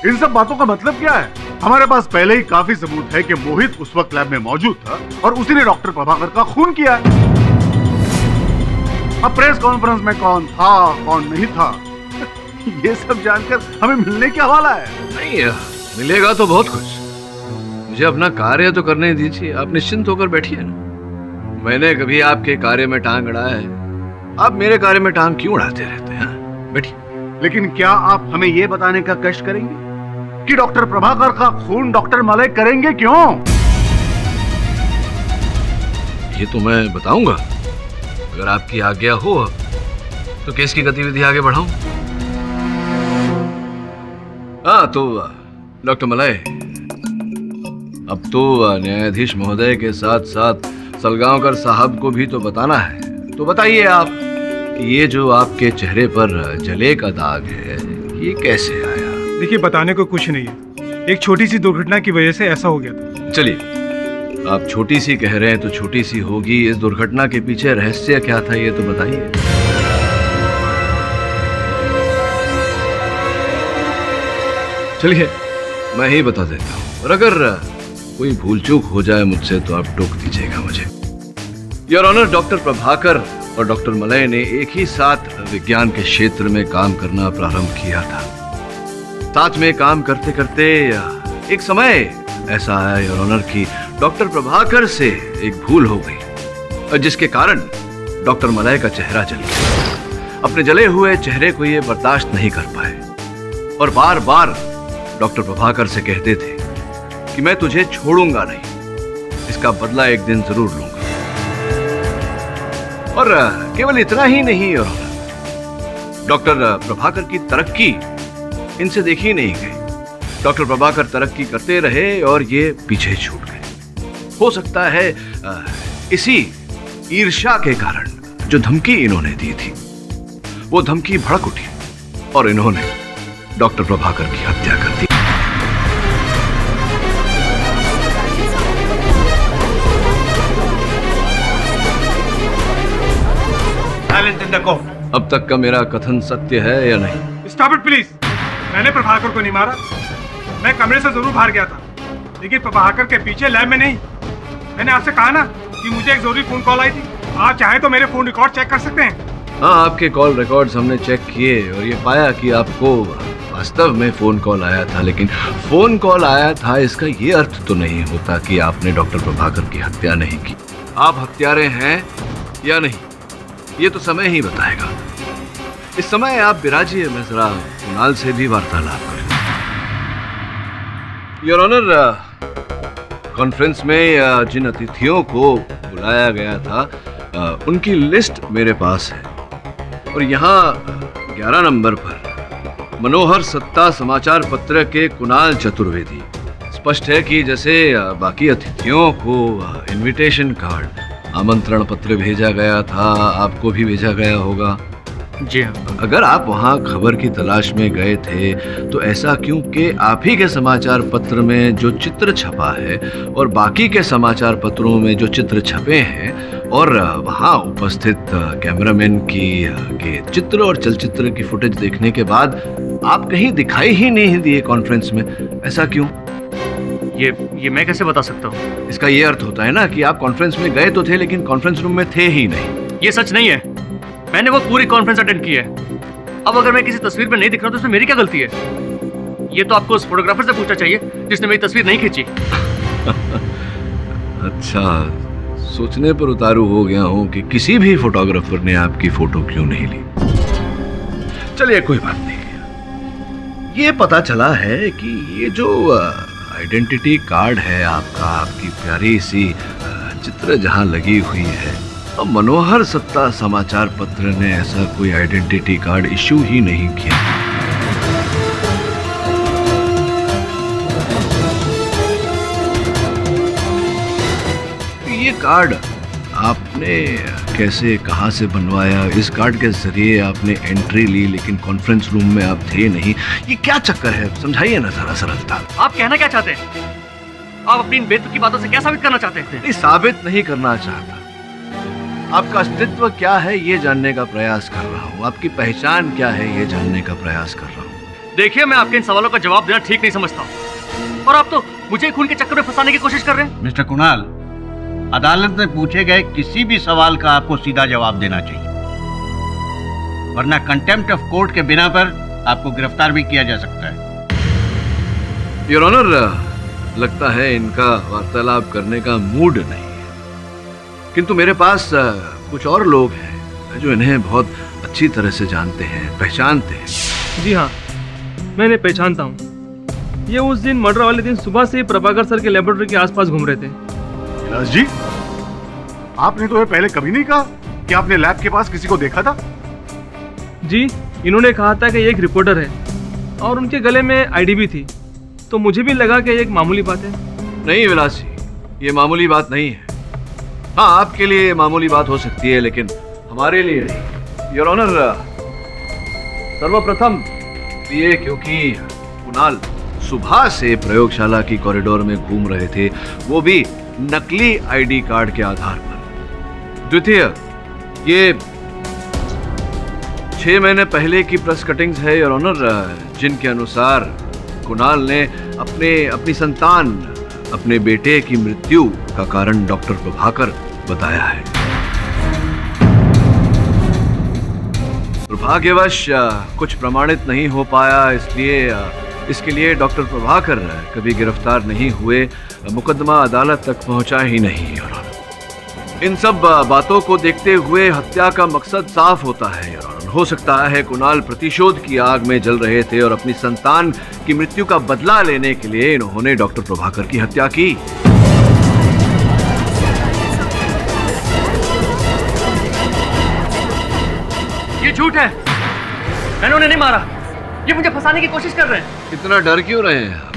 इन सब बातों का मतलब क्या है? हमारे पास पहले ही काफी सबूत है कि मोहित उस वक्त लैब में मौजूद था और उसी ने डॉक्टर प्रभाकर का खून किया। अब प्रेस कॉन्फ्रेंस में कौन था कौन नहीं था ये सब जानकर हमें मिलने की हवाला है। नहीं, मिलेगा तो बहुत कुछ। मुझे अपना कार्य तो करने दीजिए, आप निश्चिंत होकर बैठिए ना। मैंने कभी आपके कार्य में टांग अड़ाया है? आप मेरे कार्य में टांग क्यों अड़ाते रहते हैं? बैठिए। लेकिन क्या आप हमें ये बताने का कष्ट करेंगे कि डॉक्टर प्रभाकर का खून डॉक्टर मलय करेंगे क्यों? ये तो मैं बताऊंगा, अगर आपकी आज्ञा हो तो केस की गतिविधि आगे बढ़ाऊं। हाँ तो डॉक्टर मलय, अब तो न्यायाधीश महोदय के साथ साथ सलगांवकर साहब को भी तो बताना है। तो बताइए आप कि ये जो आपके चेहरे पर जले का दाग है ये कैसे आया? देखिए, बताने को कुछ नहीं है, एक छोटी सी दुर्घटना की वजह से ऐसा हो गया था। चलिए, आप छोटी सी कह रहे हैं तो छोटी सी होगी। इस दुर्घटना के पीछे रहस्य क्या था ये तो बताइए। चलिए, मैं ही बता देता हूँ, और अगर कोई भूल चूक हो जाए मुझसे तो आप टोक दीजिएगा मुझे। योर ऑनर, डॉक्टर प्रभाकर और डॉक्टर मलय ने एक ही साथ विज्ञान के क्षेत्र में काम करना प्रारंभ किया था। साथ में काम करते करते एक समय ऐसा आया योर ऑनर कि डॉक्टर प्रभाकर से एक भूल हो गई, जिसके कारण डॉक्टर मलय का चेहरा जल गया। अपने जले हुए चेहरे को ये बर्दाश्त नहीं कर पाए और बार बार डॉक्टर प्रभाकर से कहते थे कि मैं तुझे छोड़ूंगा नहीं, इसका बदला एक दिन जरूर लूंगा। और केवल इतना ही नहीं योर ऑनर, डॉक्टर प्रभाकर की तरक्की इनसे देखी नहीं गई। डॉक्टर प्रभाकर तरक्की करते रहे और ये पीछे छूट गए। हो सकता है इसी ईर्ष्या के कारण जो धमकी इन्होंने दी थी वो धमकी भड़क उठी और इन्होंने डॉक्टर प्रभाकर की हत्या कर दी। अब तक का मेरा कथन सत्य है या नहीं? Stop it please. मैंने प्रभाकर को नहीं मारा, मैं कमरे से जरूर बाहर गया था, लेकिन प्रभाकर के पीछे लैब में नहीं। मैंने आपसे कहा ना कि मुझे एक जरूरी फोन कॉल आई थी। आप चाहे तो मेरे फोन रिकॉर्ड चेक कर सकते हैं। हाँ, आपके कॉल रिकॉर्ड्स हमने चेक किए और ये पाया कि आपको वास्तव में फोन कॉल आया था, लेकिन फोन कॉल आया था इसका ये अर्थ तो नहीं होता कि आपने डॉक्टर प्रभाकर की हत्या नहीं की। आप हत्यारे हैं या नहीं ये तो समय ही बताएगा। इस समय आप विराजिए, मैं जरा कुणाल से भी वार्तालाप करूं। योर ऑनर, कॉन्फ्रेंस में जिन अतिथियों को बुलाया गया था उनकी लिस्ट मेरे पास है और यहाँ 11 नंबर पर मनोहर सत्ता समाचार पत्र के कुणाल चतुर्वेदी। स्पष्ट है कि जैसे बाकी अतिथियों को इनविटेशन कार्ड आमंत्रण पत्र भेजा गया था, आपको भी भेजा गया होगा। जी हाँ। अगर आप वहाँ खबर की तलाश में गए थे तो ऐसा क्यों कि आप ही के समाचार पत्र में जो चित्र छपा है और बाकी के समाचार पत्रों में जो चित्र छपे हैं और वहाँ उपस्थित कैमरामैन के चित्र और चलचित्र की फुटेज देखने के बाद आप कहीं दिखाई ही नहीं दिए कॉन्फ्रेंस में, ऐसा क्यों? ये मैं कैसे बता सकता हूँ? इसका ये अर्थ होता है ना कि आप कॉन्फ्रेंस में गए तो थे लेकिन कॉन्फ्रेंस रूम में थे ही नहीं। ये सच नहीं है, मैंने वो पूरी कॉन्फ्रेंस अटेंड की है। अब अगर मैं किसी तस्वीर पर नहीं दिख रहा तो इसमें मेरी क्या गलती है? ये तो आपको उस फोटोग्राफर से पूछना चाहिए जिसने मेरी तस्वीर नहीं खींची। अच्छा, सोचने पर उतारू हो गया हूँ कि किसी भी फोटोग्राफर ने आपकी फोटो क्यों नहीं ली। चलिए कोई बात नहीं। ये पता चला है कि ये जो आइडेंटिटी कार्ड है आपका, आपकी प्यारी सी चित्र जहाँ लगी हुई है अब मनोहर सत्ता समाचार पत्र ने ऐसा कोई आइडेंटिटी कार्ड इशू ही नहीं किया। ये कार्ड आपने कैसे, कहां से बनवाया? इस कार्ड के जरिए आपने एंट्री ली, लेकिन कॉन्फ्रेंस रूम में आप थे नहीं। ये क्या चक्कर है, समझाइए ना जरा सरलता। आप कहना क्या चाहते हैं? आप अपनी इन बेतुकी बातों से क्या साबित करना चाहते हैं? नहीं, साबित नहीं करना चाहता। आपका अस्तित्व क्या है ये जानने का प्रयास कर रहा हूँ। आपकी पहचान क्या है ये जानने का प्रयास कर रहा हूँ। देखिए, मैं आपके इन सवालों का जवाब देना ठीक नहीं समझता, और आप तो मुझे खून के चक्कर में फंसाने की कोशिश कर रहे हैं। मिस्टर कुणाल, अदालत में पूछे गए किसी भी सवाल का आपको सीधा जवाब देना चाहिए, वरना कंटेम्प्ट ऑफ कोर्ट के बिना पर आपको गिरफ्तार भी किया जा सकता है। योर ऑनर, लगता है इनका वार्तालाप करने का मूड नहीं है, किंतु मेरे पास कुछ और लोग हैं जो इन्हें बहुत अच्छी तरह से जानते हैं, पहचानते हैं। जी हाँ, मैं इन्हें पहचानता हूँ। ये उस दिन मर्डर वाले दिन सुबह से प्रभाकर सर के लेबोरेटरी के आसपास घूम रहे थे। विलास जी, आपने तो ये पहले कभी नहीं कहा कि आपने लैब के पास किसी को देखा था। जी, इन्होंने कहा था कि ये एक रिपोर्टर है और उनके गले में आईडी भी थी, तो मुझे भी लगा कि ये एक मामूली बात है। नहीं विलास जी, ये मामूली बात नहीं है। हाँ, आपके लिए ये मामूली बात हो सकती है, लेकिन हमारे लिए नहीं। योर ऑनर, सर्वप्रथम ये क्योंकि कुणाल सुबह से प्रयोगशाला की कॉरिडोर में घूम रहे थे, वो भी नकली आईडी कार्ड के आधार पर। द्वितीय, ये 6 महीने पहले की प्रेस कटिंग्स है योर ऑनर, जिनके अनुसार कुणाल ने अपनी संतान, अपने बेटे की मृत्यु का कारण डॉक्टर प्रभाकर बताया है। दुर्भाग्यवश कुछ प्रमाणित नहीं हो पाया, इसलिए इसके लिए डॉक्टर प्रभाकर कभी गिरफ्तार नहीं हुए, मुकदमा अदालत तक पहुंचा ही नहीं। और इन सब बातों को देखते हुए हत्या का मकसद साफ होता है। हो सकता है कुणाल प्रतिशोध की आग में जल रहे थे और अपनी संतान की मृत्यु का बदला लेने के लिए इन्होंने डॉक्टर प्रभाकर की हत्या की। ये झूठ है, मैंने उन्हें नहीं मारा। ये मुझे फंसाने की कोशिश कर रहे हैं। इतना डर क्यों रहे हैं आप?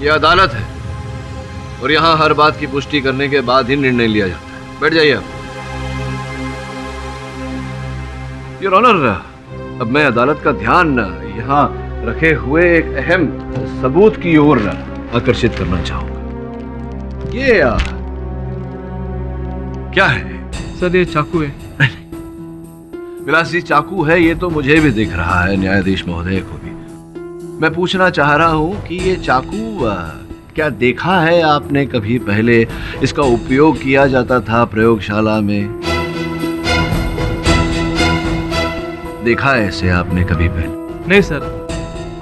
ये अदालत है और यहाँ हर बात की पुष्टि करने के बाद ही निर्णय लिया जाता है। बैठ जाइए आप। योर ऑनर, अब मैं अदालत का ध्यान यहाँ रखे हुए एक अहम सबूत की ओर आकर्षित करना चाहूंगा। ये क्या है? सर, ये चाकू है। विलास जी, चाकू है ये तो मुझे भी दिख रहा है, न्यायाधीश महोदय को भी। मैं पूछना चाह रहा हूँ कि ये चाकू क्या देखा है आपने कभी पहले? इसका उपयोग किया जाता था प्रयोगशाला में? देखा है इसे आपने कभी पहले? नहीं सर,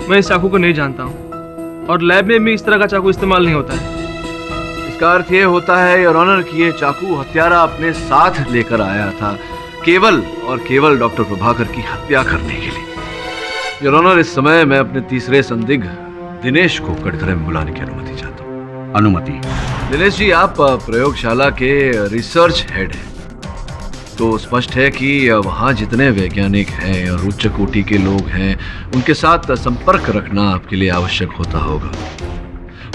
मैं इस चाकू को नहीं जानता हूँ, और लैब में भी इस तरह का चाकू इस्तेमाल नहीं होता है। इसका अर्थ ये होता है योर ऑनर कि ये चाकू हत्यारा अपने साथ लेकर आया था, केवल और केवल डॉक्टर प्रभाकर की हत्या करने के लिए। योर ऑनर, इस समय मैं अपने तीसरे संदिग्ध दिनेश को कटघरे में बुलाने की अनुमति चाहता हूँ। अनुमति? दिनेश जी, आप प्रयोगशाला के रिसर्च हेड हैं, तो स्पष्ट है कि वहाँ जितने वैज्ञानिक हैं और उच्च कोटि के लोग हैं, उनके साथ संपर्क रखना आपके लिए आवश्यक होता होगा।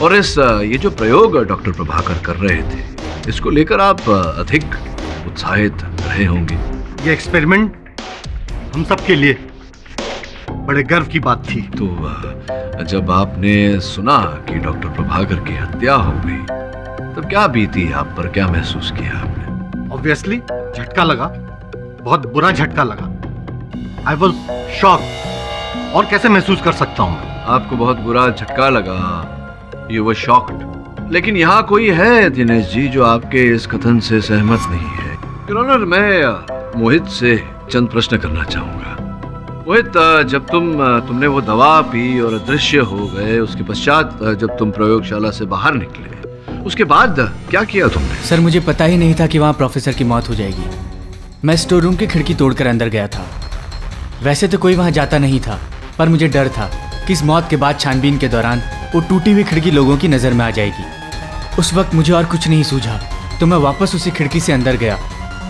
और ये जो प्रयोग डॉक्टर प्रभाकर कर रहे थे, इसको लेकर आप अधिक उत्साहित रहे होंगे। ये एक्सपेरिमेंट हम सबके लिए बड़े गर्व की बात थी। तो जब आपने सुना कि डॉक्टर प्रभाकर की हत्या हो गई, तब क्या बीती आप पर, क्या महसूस किया आपने? ऑब्वियसली झटका लगा, बहुत बुरा झटका लगा। I was shock. और कैसे महसूस कर सकता हूँ? आपको बहुत बुरा झटका लगा, यू वर शॉक्ड। लेकिन यहाँ कोई है दिनेश जी जो आपके इस कथन से सहमत नहीं है। योर ऑनर, मैं मोहित से चंद प्रश्न करना चाहूंगा। मोहित, जब तुमने वो दवा पी और अदृश्य हो गए, उसके पश्चात जब तुम प्रयोगशाला से बाहर निकले, उसके बाद क्या किया तुमने? सर, मुझे पता ही नहीं था कि वहाँ प्रोफेसर की मौत हो जाएगी। मैं स्टोर रूम की खिड़की तोड़कर अंदर गया था। वैसे तो कोई वहाँ जाता नहीं था, पर मुझे डर था कि इस मौत के बाद छानबीन के दौरान वो टूटी हुई खिड़की लोगों की नज़र में आ जाएगी। उस वक्त मुझे और कुछ नहीं सूझा, तो मैं वापस उसी खिड़की से अंदर गया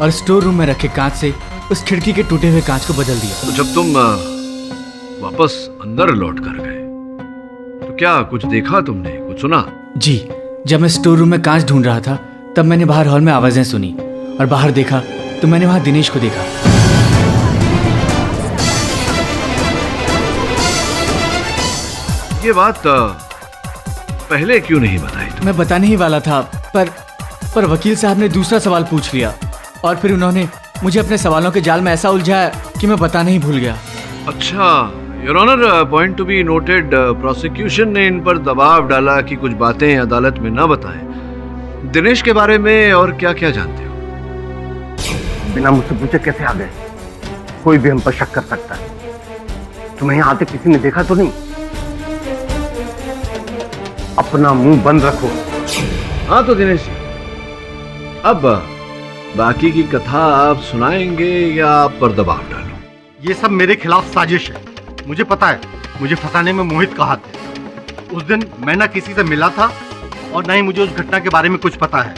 और स्टोर रूम में रखे कांच से उस खिड़की के टूटे हुए कांच को बदल दिया। तो जब तुम वापस अंदर लौट कर गए तो क्या कुछ देखा तुमने, कुछ सुना? जी, जब मैं स्टोर रूम में कांच ढूंढ रहा था तब मैंने बाहर हॉल में आवाजें सुनी और बाहर देखा तो मैंने वहां दिनेश को देखा। ये बात पहले क्यों नहीं बताई? मैं बताने ही वाला था पर वकील साहब ने दूसरा सवाल पूछ लिया और फिर उन्होंने मुझे अपने सवालों के जाल में ऐसा उलझाया कि मैं बताना ही भूल गया। अच्छा, your honour, point to be noted, prosecution ने इन पर दबाव डाला कि कुछ बातें अदालत में न बताएं। दिनेश के बारे में और क्या क्या जानते हो? बिना मुझसे पूछे कैसे आ गए? कोई भी हम पर शक कर सकता है। तुम्हें यहाँ आते किसी ने देखा तो नहीं? अपना मुंह बंद रखो। हाँ तो दिनेश जी, अब बाकी की कथा आप सुनाएंगे या आप पर दबाव डालूं? ये सब मेरे खिलाफ साजिश है। मुझे पता है, मुझे फंसाने में मोहित का हाथ है। उस दिन मैं ना किसी से मिला था और ना ही मुझे उस घटना के बारे में कुछ पता है।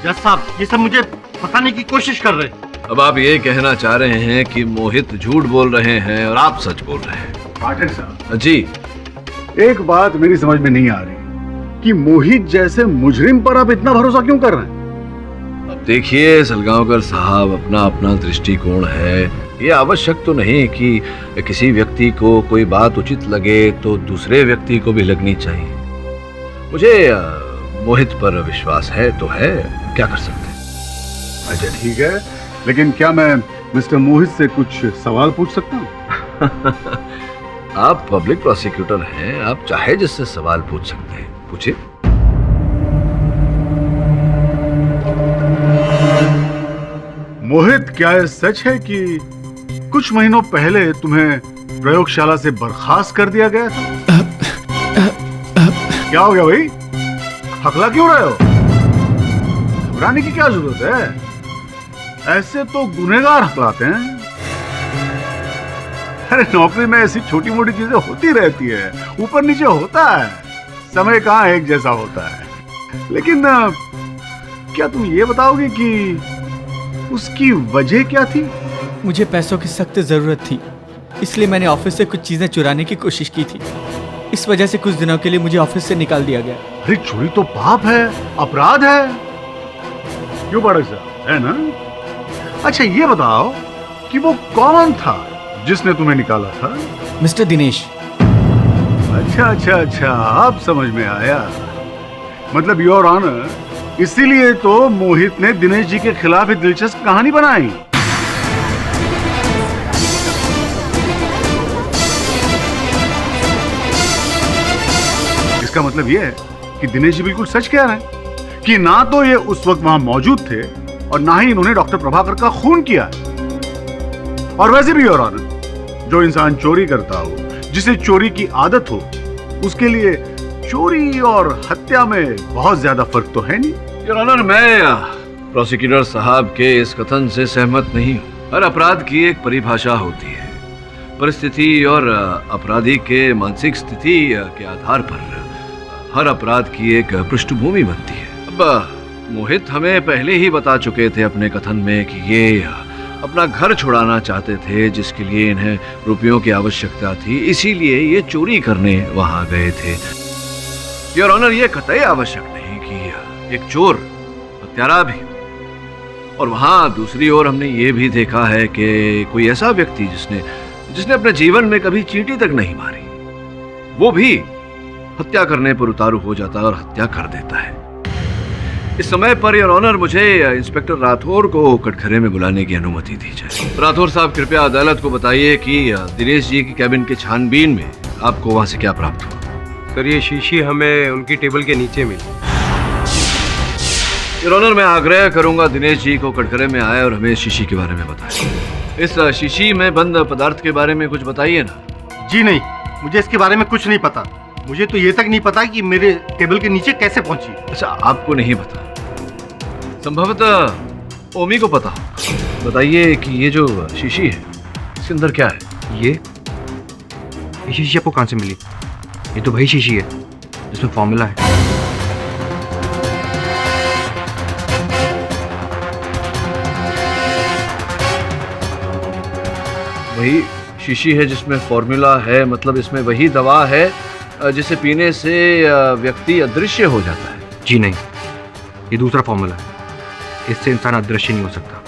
जज साहब, ये सब मुझे फंसाने की कोशिश कर रहे हैं। अब आप ये कहना चाह रहे हैं कि मोहित झूठ बोल रहे हैं और आप सच बोल रहे हैं? पाठक साहब जी, एक बात मेरी समझ में नहीं आ रही कि मोहित जैसे मुजरिम पर आप इतना भरोसा क्यों कर रहे हैं? अब देखिए सलगांवकर साहब, अपना अपना दृष्टिकोण है। ये आवश्यक तो नहीं कि किसी व्यक्ति को कोई बात उचित लगे तो दूसरे व्यक्ति को भी लगनी चाहिए। मुझे मोहित पर विश्वास है तो है, क्या कर सकते हैं। अच्छा ठीक है, लेकिन क्या मैं मिस्टर मोहित से कुछ सवाल पूछ सकता हूँ? आप पब्लिक प्रोसिक्यूटर हैं, आप चाहे जिससे सवाल पूछ सकते हैं, पूछिए। मोहित, क्या ये सच है कि कुछ महीनों पहले तुम्हें प्रयोगशाला से बर्खास्त कर दिया गया था? क्या हो गया भाई? हकला क्यों रहे हो? घबराने की क्या जरूरत है? ऐसे तो गुनहगार हकलाते हैं। अरे नौकरी में ऐसी छोटी मोटी चीजें होती रहती है, ऊपर नीचे होता है, समय कहाँ एक जैसा होता है। लेकिन क्या तुम ये बताओगे कि उसकी वजह क्या थी? मुझे पैसों की सख्त जरूरत थी, इसलिए मैंने ऑफिस से कुछ चीजें चुराने की कोशिश की थी। इस वजह से कुछ दिनों के लिए मुझे ऑफिस से निकाल दिया गया। अरे चोरी तो पाप है, अपराध है, क्यों पाठक साहब, है ना? अच्छा ये बताओ कि वो कौन था जिसने तुम्हें निकाला था? मिस्टर दिनेश। अच्छा अच्छा अच्छा, अब समझ में आया। मतलब योर ऑनर, इसीलिए तो मोहित ने दिनेश जी के खिलाफ एक दिलचस्प कहानी बनाई। इसका मतलब यह है कि दिनेश जी बिल्कुल सच कह रहे हैं कि ना तो ये उस वक्त वहां मौजूद थे और ना ही इन्होंने डॉक्टर प्रभाकर का खून किया। और वैसे भी योर ऑनर, जो इंसान चोरी करता हो, जिसे चोरी की आदत हो, उसके लिए चोरी और हत्या में बहुत ज्यादा फर्क तो है नहीं। योर ऑनर, मैं प्रोसिक्यूटर साहब के इस कथन से सहमत नहीं हूँ। हर अपराध की एक परिभाषा होती है, परिस्थिति और अपराधी के मानसिक स्थिति के आधार पर हर अपराध की एक पृष्ठभूमि बनती है। अब मोहित हमें पहले ही बता चुके थे अपने कथन में कि ये अपना घर छुड़ाना चाहते थे, जिसके लिए इन्हें रुपयों की आवश्यकता थी, इसीलिए ये चोरी करने वहां गए थे। योर ऑनर, ये कतई आवश्यक नहीं कि एक चोर हत्यारा भी हो। और वहां दूसरी ओर हमने ये भी देखा है कि कोई ऐसा व्यक्ति जिसने अपने जीवन में कभी चींटी तक नहीं मारी, वो भी हत्या करने पर उतारू हो जाता है और हत्या कर देता है। इस समय पर योर ऑनर, मुझे इंस्पेक्टर राठौर को कटघरे में बुलाने की अनुमति दी जाए। राठौर साहब, कृपया अदालत को बताइए कि दिनेश जी की कैबिन के छानबीन में आपको वहां से क्या प्राप्त हुआ? सर, ये शीशी हमें उनकी टेबल के नीचे मिली। योर ऑनर, मैं आग्रह करूंगा दिनेश जी को कटघरे में आए और हमें इस शीशी के बारे में बताएं। इस शीशी में बंद पदार्थ के बारे में कुछ बताइए ना। जी नहीं, मुझे इसके बारे में कुछ नहीं पता। मुझे तो ये तक नहीं पता कि मेरे टेबल के नीचे कैसे पहुंची। अच्छा, आपको नहीं पता, संभवतः ओमी को पता हो। बताइए कि ये जो शीशी है, इसके अंदर क्या है? ये शीशी आपको कहां से मिली? ये तो वही शीशी है जिसमें फॉर्मूला है। वही शीशी है जिसमें फॉर्मूला है, मतलब इसमें वही दवा है जिसे पीने से व्यक्ति अदृश्य हो जाता है। जी नहीं, ये दूसरा फॉर्मूला है। इससे इंसान अदृश्य नहीं हो सकता।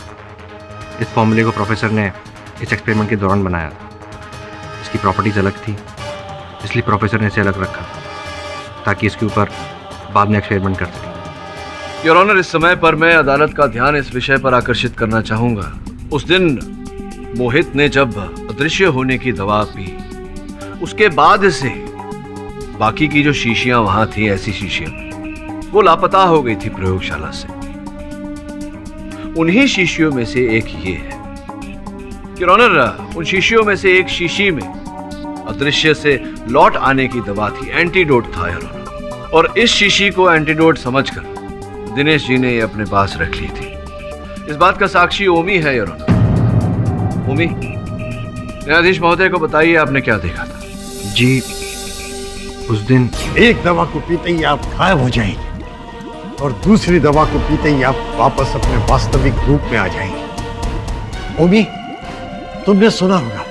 इस फॉर्मूले को प्रोफेसर ने इस एक्सपेरिमेंट के दौरान बनाया था। इसकी प्रॉपर्टीज अलग थी, इसलिए प्रोफेसर ने इसे अलग रखा ताकि इसके ऊपर बाद में एक्सपेरिमेंट कर सके। योर ऑनर, इस समय पर मैं अदालत का ध्यान इस विषय पर आकर्षित करना चाहूंगा। उस दिन मोहित ने जब अदृश्य होने की दवा पी, उसके बाद से बाकी की जो शीशियां वहां थी, ऐसी शीशियां, वो लापता हो गई थी प्रयोगशाला से। उन्हीं शीशियों में से एक ये है। योर ऑनर, उन शीशियों में से एक शीशी में अदृश्य से लौट आने की दवा थी, एंटीडोट था योर ऑनर। और इस शीशी को एंटीडोट समझकर दिनेश जी ने ये अपने पास रख ली थी। इस बात का साक्षी ओमी है योर ऑनर। ओमी, न्यायाधीश महोदय को बताइए आपने क्या देखा था। जी, उस दिन एक दवा को पीते ही आप गायब हो जाएंगे और दूसरी दवा को पीते ही आप वापस अपने वास्तविक रूप में आ जाएंगे। ओमी, तुमने सुना होगा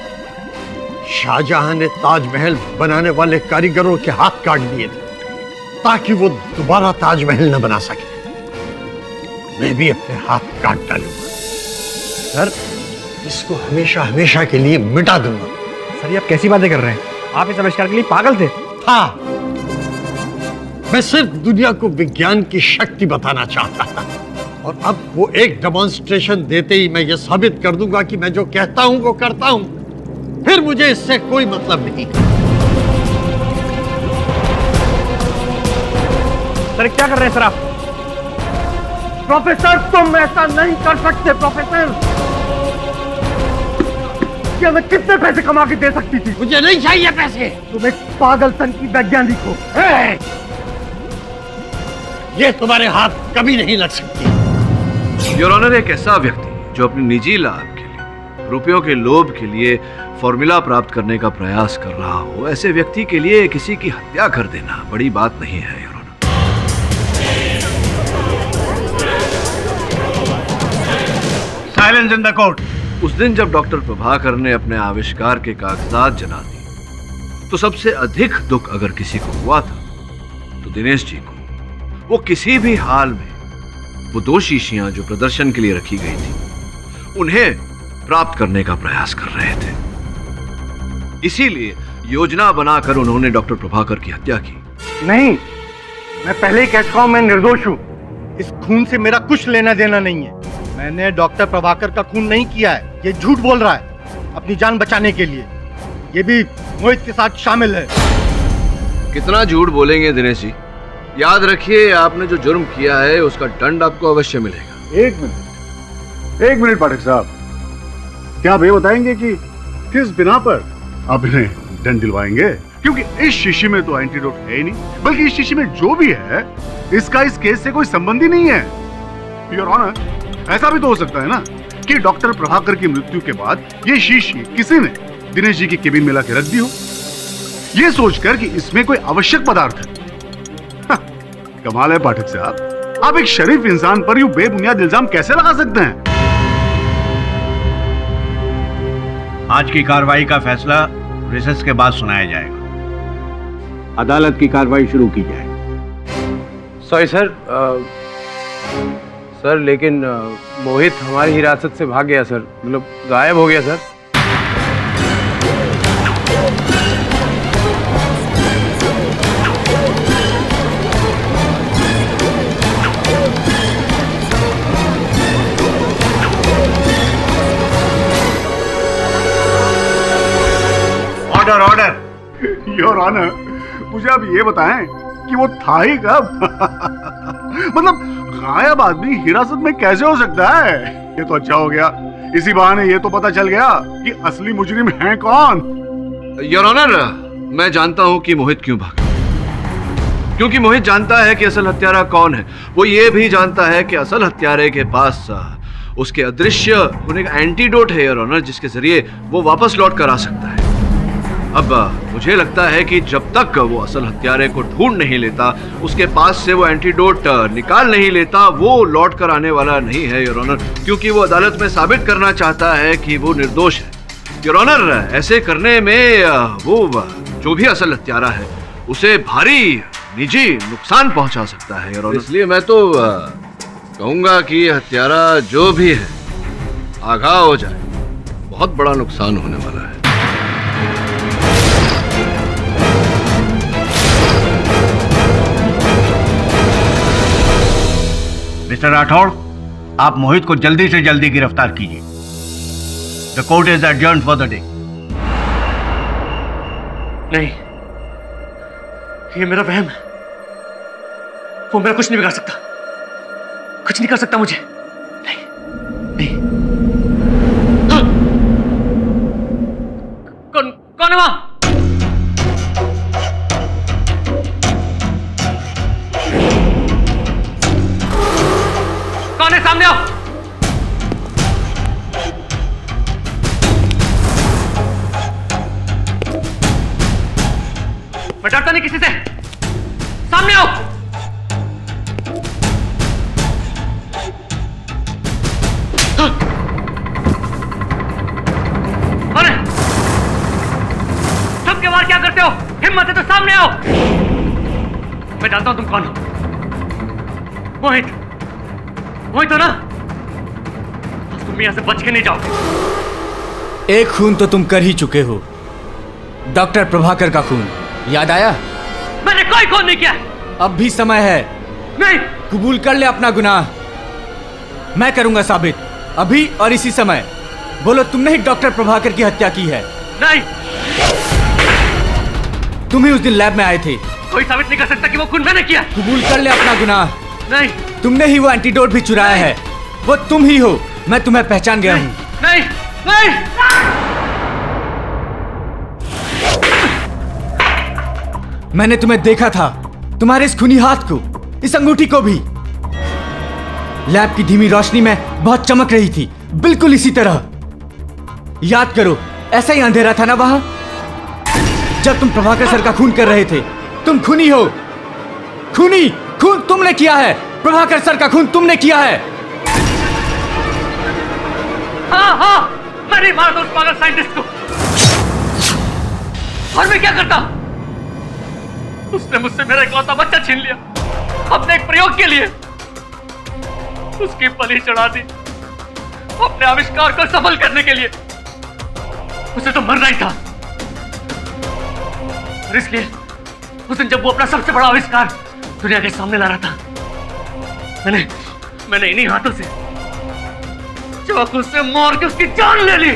शाहजहां ने ताजमहल बनाने वाले कारीगरों के हाथ काट दिए थे ताकि वो दोबारा ताजमहल न बना सके। मैं भी अपने हाथ काट डालूंगा सर, इसको हमेशा हमेशा के लिए मिटा दूंगा। सर, ये आप कैसी बातें कर रहे हैं? आप इस आविष्कार के लिए पागल थे। हाँ, मैं सिर्फ दुनिया को विज्ञान की शक्ति बताना चाहता था और अब वो एक डेमोन्स्ट्रेशन देते ही मैं ये साबित कर दूंगा कि मैं जो कहता हूं वो करता हूं। फिर मुझे इससे कोई मतलब नहीं। सर, क्या कर रहे हैं सर आप? प्रोफेसर, तुम ऐसा नहीं कर सकते। प्रोफेसर, क्या मैं कितने पैसे कमा के दे सकती थी? मुझे नहीं चाहिए पैसे। तुम एक पागलपन की वैज्ञानिक हो। ये तुम्हारे हाथ कभी नहीं लग सकती। योर ऑनर, एक ऐसा व्यक्ति जो अपने निजी लाभ के लिए, रुपयों के लोभ के लिए फॉर्मूला प्राप्त करने का प्रयास कर रहा हो, ऐसे व्यक्ति के लिए किसी की हत्या कर देना बड़ी बात नहीं है your honour. Silence in the court. उस दिन जब डॉक्टर प्रभाकर ने अपने आविष्कार के कागजात जला दिए तो सबसे अधिक दुख अगर किसी को हुआ था तो दिनेश जी को। वो किसी भी हाल में वो दो शीशियां जो प्रदर्शन के लिए रखी गई थी उन्हें प्राप्त करने का प्रयास कर रहे थे। इसीलिए योजना बनाकर उन्होंने डॉक्टर प्रभाकर की हत्या की। नहीं, मैं पहले ही कह चुका हूं, मैं निर्दोष हूं। इस खून से मेरा कुछ लेना देना नहीं है। मैंने डॉक्टर प्रभाकर का खून नहीं किया है। ये झूठ बोल रहा है अपनी जान बचाने के लिए। ये भी मोहित के साथ शामिल है। कितना झूठ बोलेंगे दिनेश जी? याद रखिए, आपने जो जुर्म किया है उसका दंड आपको अवश्य मिलेगा। एक मिनट पाठक साहब, क्या आप ये बताएंगे कि किस बिना पर आप इन्हें दंड दिलवाएंगे? क्योंकि इस शीशी में तो एंटीडोट है ही नहीं, बल्कि इस शीशी में जो भी है इसका इस केस से कोई संबंध ही नहीं है। योर ऑनर, ऐसा भी तो हो सकता है ना कि डॉक्टर प्रभाकर की मृत्यु के बाद ये शीशी किसी ने दिनेश जी की केबिन में लाके रख दी हो, ये सोचकर कि इसमें कोई आवश्यक पदार्थ है। कमाल है पाठक साहब, आप एक शरीफ इंसान पर यूं बेबुनियाद इल्जाम कैसे लगा सकते हैं? आज की कार्रवाई का फैसला रिसेस के बाद सुनाया जाएगा। अदालत की कार्रवाई शुरू की जाए। सॉरी सर, सर लेकिन मोहित हमारी हिरासत से भाग गया सर, मतलब गायब हो गया sir. Order order. Your honour, मुझे आप ये बताएं कि वो था ही कब? मतलब गायब आदमी हिरासत में कैसे हो सकता है? ये तो अच्छा हो गया, इसी बहाने ये तो पता चल गया कि असली मुजरिम है कौन। योर ऑनर, मैं जानता हूं कि मोहित क्यों भागा, क्योंकि मोहित जानता है कि असल हत्यारा कौन है। वो ये भी जानता है कि असल हत्यारे के पास उसके अदृश्य होने का एंटीडोट है योर ऑनर, जिसके जरिए वो वापस लौट कर आ सकता है। अब मुझे लगता है कि जब तक वो असल हत्यारे को ढूंढ नहीं लेता, उसके पास से वो एंटीडोट निकाल नहीं लेता, वो लौट कर आने वाला नहीं है योर ऑनर, क्योंकि वो अदालत में साबित करना चाहता है कि वो निर्दोष है। योर ऑनर, ऐसे करने में वो जो भी असल हत्यारा है उसे भारी निजी नुकसान पहुंचा सकता है योर ऑनर। इसलिए मैं तो कहूंगा कि हत्यारा जो भी है आगाह हो जाए, बहुत बड़ा नुकसान होने वाला है। मिस्टर राठौड़, आप मोहित को जल्दी से जल्दी गिरफ्तार कीजिए। The court is adjourned for the day. नहीं, ये मेरा वहम है। वो मेरा कुछ नहीं बिगाड़ सकता, कुछ नहीं कर सकता मुझे। नहीं, नहीं। हाँ। कौन है वहां? कौन है? सामने आओ। मैं डरता नहीं किसी से। सामने आओ। अरे सब के वार क्या करते हो? हिम्मत है तो सामने आओ। मैं जानता हूं तुम कौन हो। मोहित, मोहित हो ना? बस तुम यहां से बच के नहीं जाओगे। एक खून तो तुम कर ही चुके हो, डॉक्टर प्रभाकर का खून। याद आया? मैंने कोई खून नहीं किया। अब भी समय है। नहीं। कबूल कर ले अपना गुनाह। मैं करूंगा साबित, अभी और इसी समय। बोलो, तुमने ही डॉक्टर प्रभाकर की हत्या की है? नहीं। तुम ही उस दिन लैब में आए थे। कोई साबित नहीं कर सकता कि वो खून मैंने किया। कबूल कर ले अपना गुनाह। नहीं। तुमने ही वो एंटीडोट भी चुराया है। वो तुम ही हो। मैं तुम्हें पहचान गया हूं। नहीं, नहीं। मैंने तुम्हें देखा था, तुम्हारे इस खूनी हाथ को, इस अंगूठी को भी। लैब की धीमी रोशनी में बहुत चमक रही थी, बिल्कुल इसी तरह। याद करो, ऐसा ही अंधेरा था ना वहां, जब तुम प्रभाकर सर का खून कर रहे थे। तुम खूनी हो। खूनी, खून तुमने किया है। प्रभाकर सर का खून तुमने किया है। हाँ, हाँ, मैं नहीं मारता उस पागल साइंटिस्ट को। और मैं क्या करता? उसने मुझसे मेरा इकलौता बच्चा छीन लिया, अपने एक प्रयोग के लिए। उसकी बलि चढ़ा दी अपने आविष्कार को सफल करने के लिए। उसे तो मरना ही था। और इसलिए उस दिन जब वो अपना सबसे बड़ा आविष्कार दुनिया के सामने ला रहा था, मैंने इन्हीं हाथों से चाकू से मार के उसकी जान ले ली।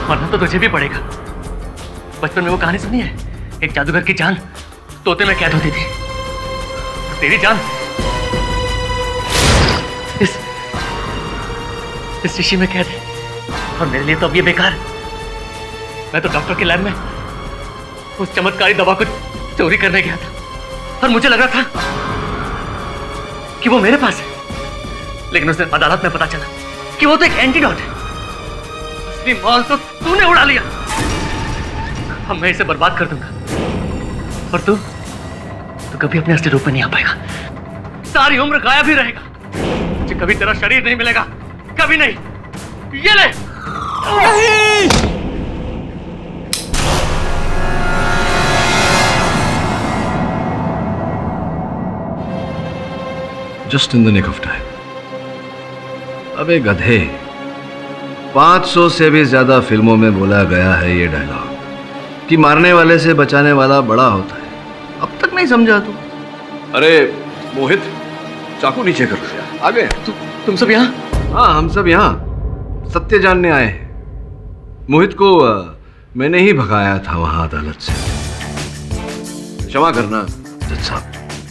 मरना तो तुझे भी पड़ेगा। बचपन में वो कहानी सुनी है, एक जादूगर की जान तोते में कैद होती थी। और तेरी जान इस शीशी में कैद है। और मेरे लिए तो अब ये बेकार। मैं तो डॉक्टर के लैब में उस चमत्कारी दवा को चोरी करने गया था और मुझे लग रहा था कि वो मेरे पास है। लेकिन उस दिन अदालत में पता चला कि वो तो एक एंटीडोट है। असली माल तो तूने उड़ा लिया। अब मैं इसे बर्बाद कर दूंगा और तू कभी अपने असली रूप में नहीं आ पाएगा। सारी उम्र गायब ही रहेगा। मुझे कभी तेरा शरीर नहीं मिलेगा, कभी नहीं। ये ले। नहीं। Just in the nick of time. अबे गधे, 500 से भी ज्यादा फिल्मों में बोला गया है ये डायलॉग कि मारने वाले से बचाने वाला बड़ा होता है। अब तक नहीं समझा तू? अरे मोहित, चाकू नीचे कर लिया। आ गए तुम सब यहाँ? हाँ, हम सब यहाँ सत्य जानने आए हैं। मोहित को मैंने ही भगाया था वहां अदालत से। क्षमा करना जज साहब,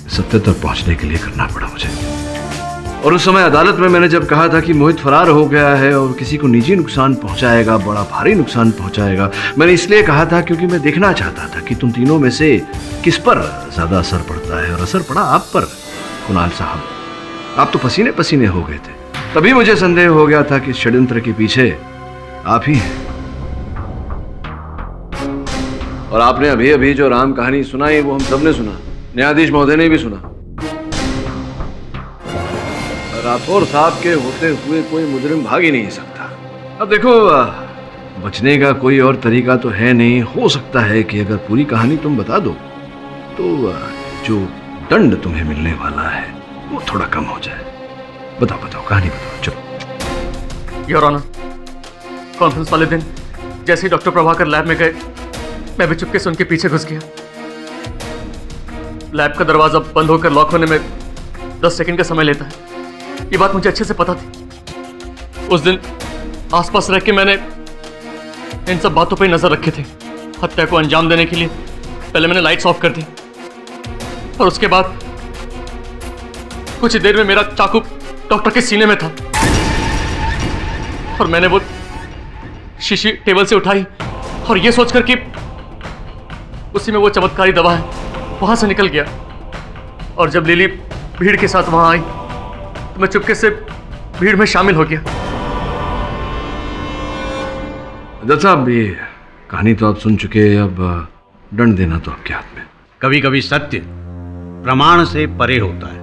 सत्य तक पहुंचने के लिए करना पड़ा मुझे। और उस समय अदालत में मैंने जब कहा था कि मोहित फरार हो गया है और किसी को निजी नुकसान पहुंचाएगा, बड़ा भारी नुकसान पहुंचाएगा, मैंने इसलिए कहा था क्योंकि मैं देखना चाहता था कि तुम तीनों में से किस पर ज्यादा असर पड़ता है। और असर पड़ा आप पर कुणाल साहब। आप तो पसीने पसीने हो गए थे। तभी मुझे संदेह हो गया था कि षड्यंत्र के पीछे आप ही हैं। और आपने अभी अभी जो राम कहानी सुनाई वो हम सबने सुना। न्यायाधीश महोदय ने भी सुना। राठौर साहब के होते हुए कोई मुजरिम भाग ही नहीं सकता। अब देखो, बचने का कोई और तरीका तो है नहीं। हो सकता है कि अगर पूरी कहानी तुम बता दो तो जो दंड तुम्हें मिलने वाला है वो थोड़ा कम हो जाए। बताओ बताओ, कहानी बताओ, चलो। योर ऑनर, कॉन्फ्रेंस वाले दिन जैसे ही डॉक्टर प्रभाकर लैब में गए, मैं भी चुपके से उनके पीछे घुस गया। लैब का दरवाजा बंद होकर लॉक होने में 10 सेकंड का समय लेता है। ये बात मुझे अच्छे से पता थी। उस दिन आसपास रह के मैंने इन सब बातों पे नजर रखे थे। हत्या को अंजाम देने के लिए पहले मैंने लाइट्स ऑफ कर दी और उसके बाद कुछ ही देर में मेरा चाकू डॉक्टर के सीने में था और मैंने वो शीशी टेबल से उठाई और ये सोचकर कि उसी में वो चमत्कारी दवा है, वहां से निकल गया। और जब लिली भीड़ के साथ वहां आई तो मैं चुपके से भीड़ में शामिल हो गया। जज साहब, ये कहानी तो आप सुन चुके, अब दंड देना तो आपके हाथ में। कभी कभी सत्य प्रमाण से परे होता है,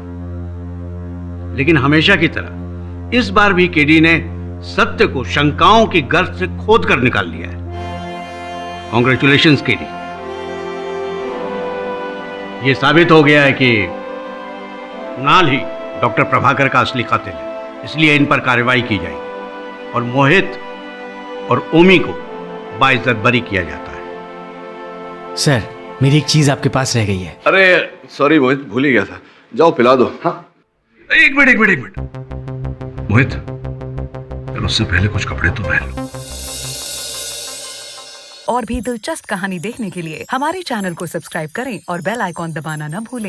लेकिन हमेशा की तरह इस बार भी केडी ने सत्य को शंकाओं की गर्त से खोद कर निकाल लिया है। Congratulations KD. यह साबित हो गया है कि कुणाल ही डॉक्टर प्रभाकर का असली कातिल है, इसलिए इन पर कार्रवाई की जाएगी और मोहित और ओमी को बाइज्जत बरी किया जाता है। सर, मेरी एक चीज आपके पास रह गई है। अरे सॉरी मोहित, भूल ही गया था। जाओ पिला दो। हाँ, एक मिनट। मोहित, चलो उससे पहले कुछ कपड़े तो पहन लो। और भी दिलचस्प कहानी देखने के लिए हमारे चैनल को सब्सक्राइब करें और बेल आइकॉन दबाना न भूलें।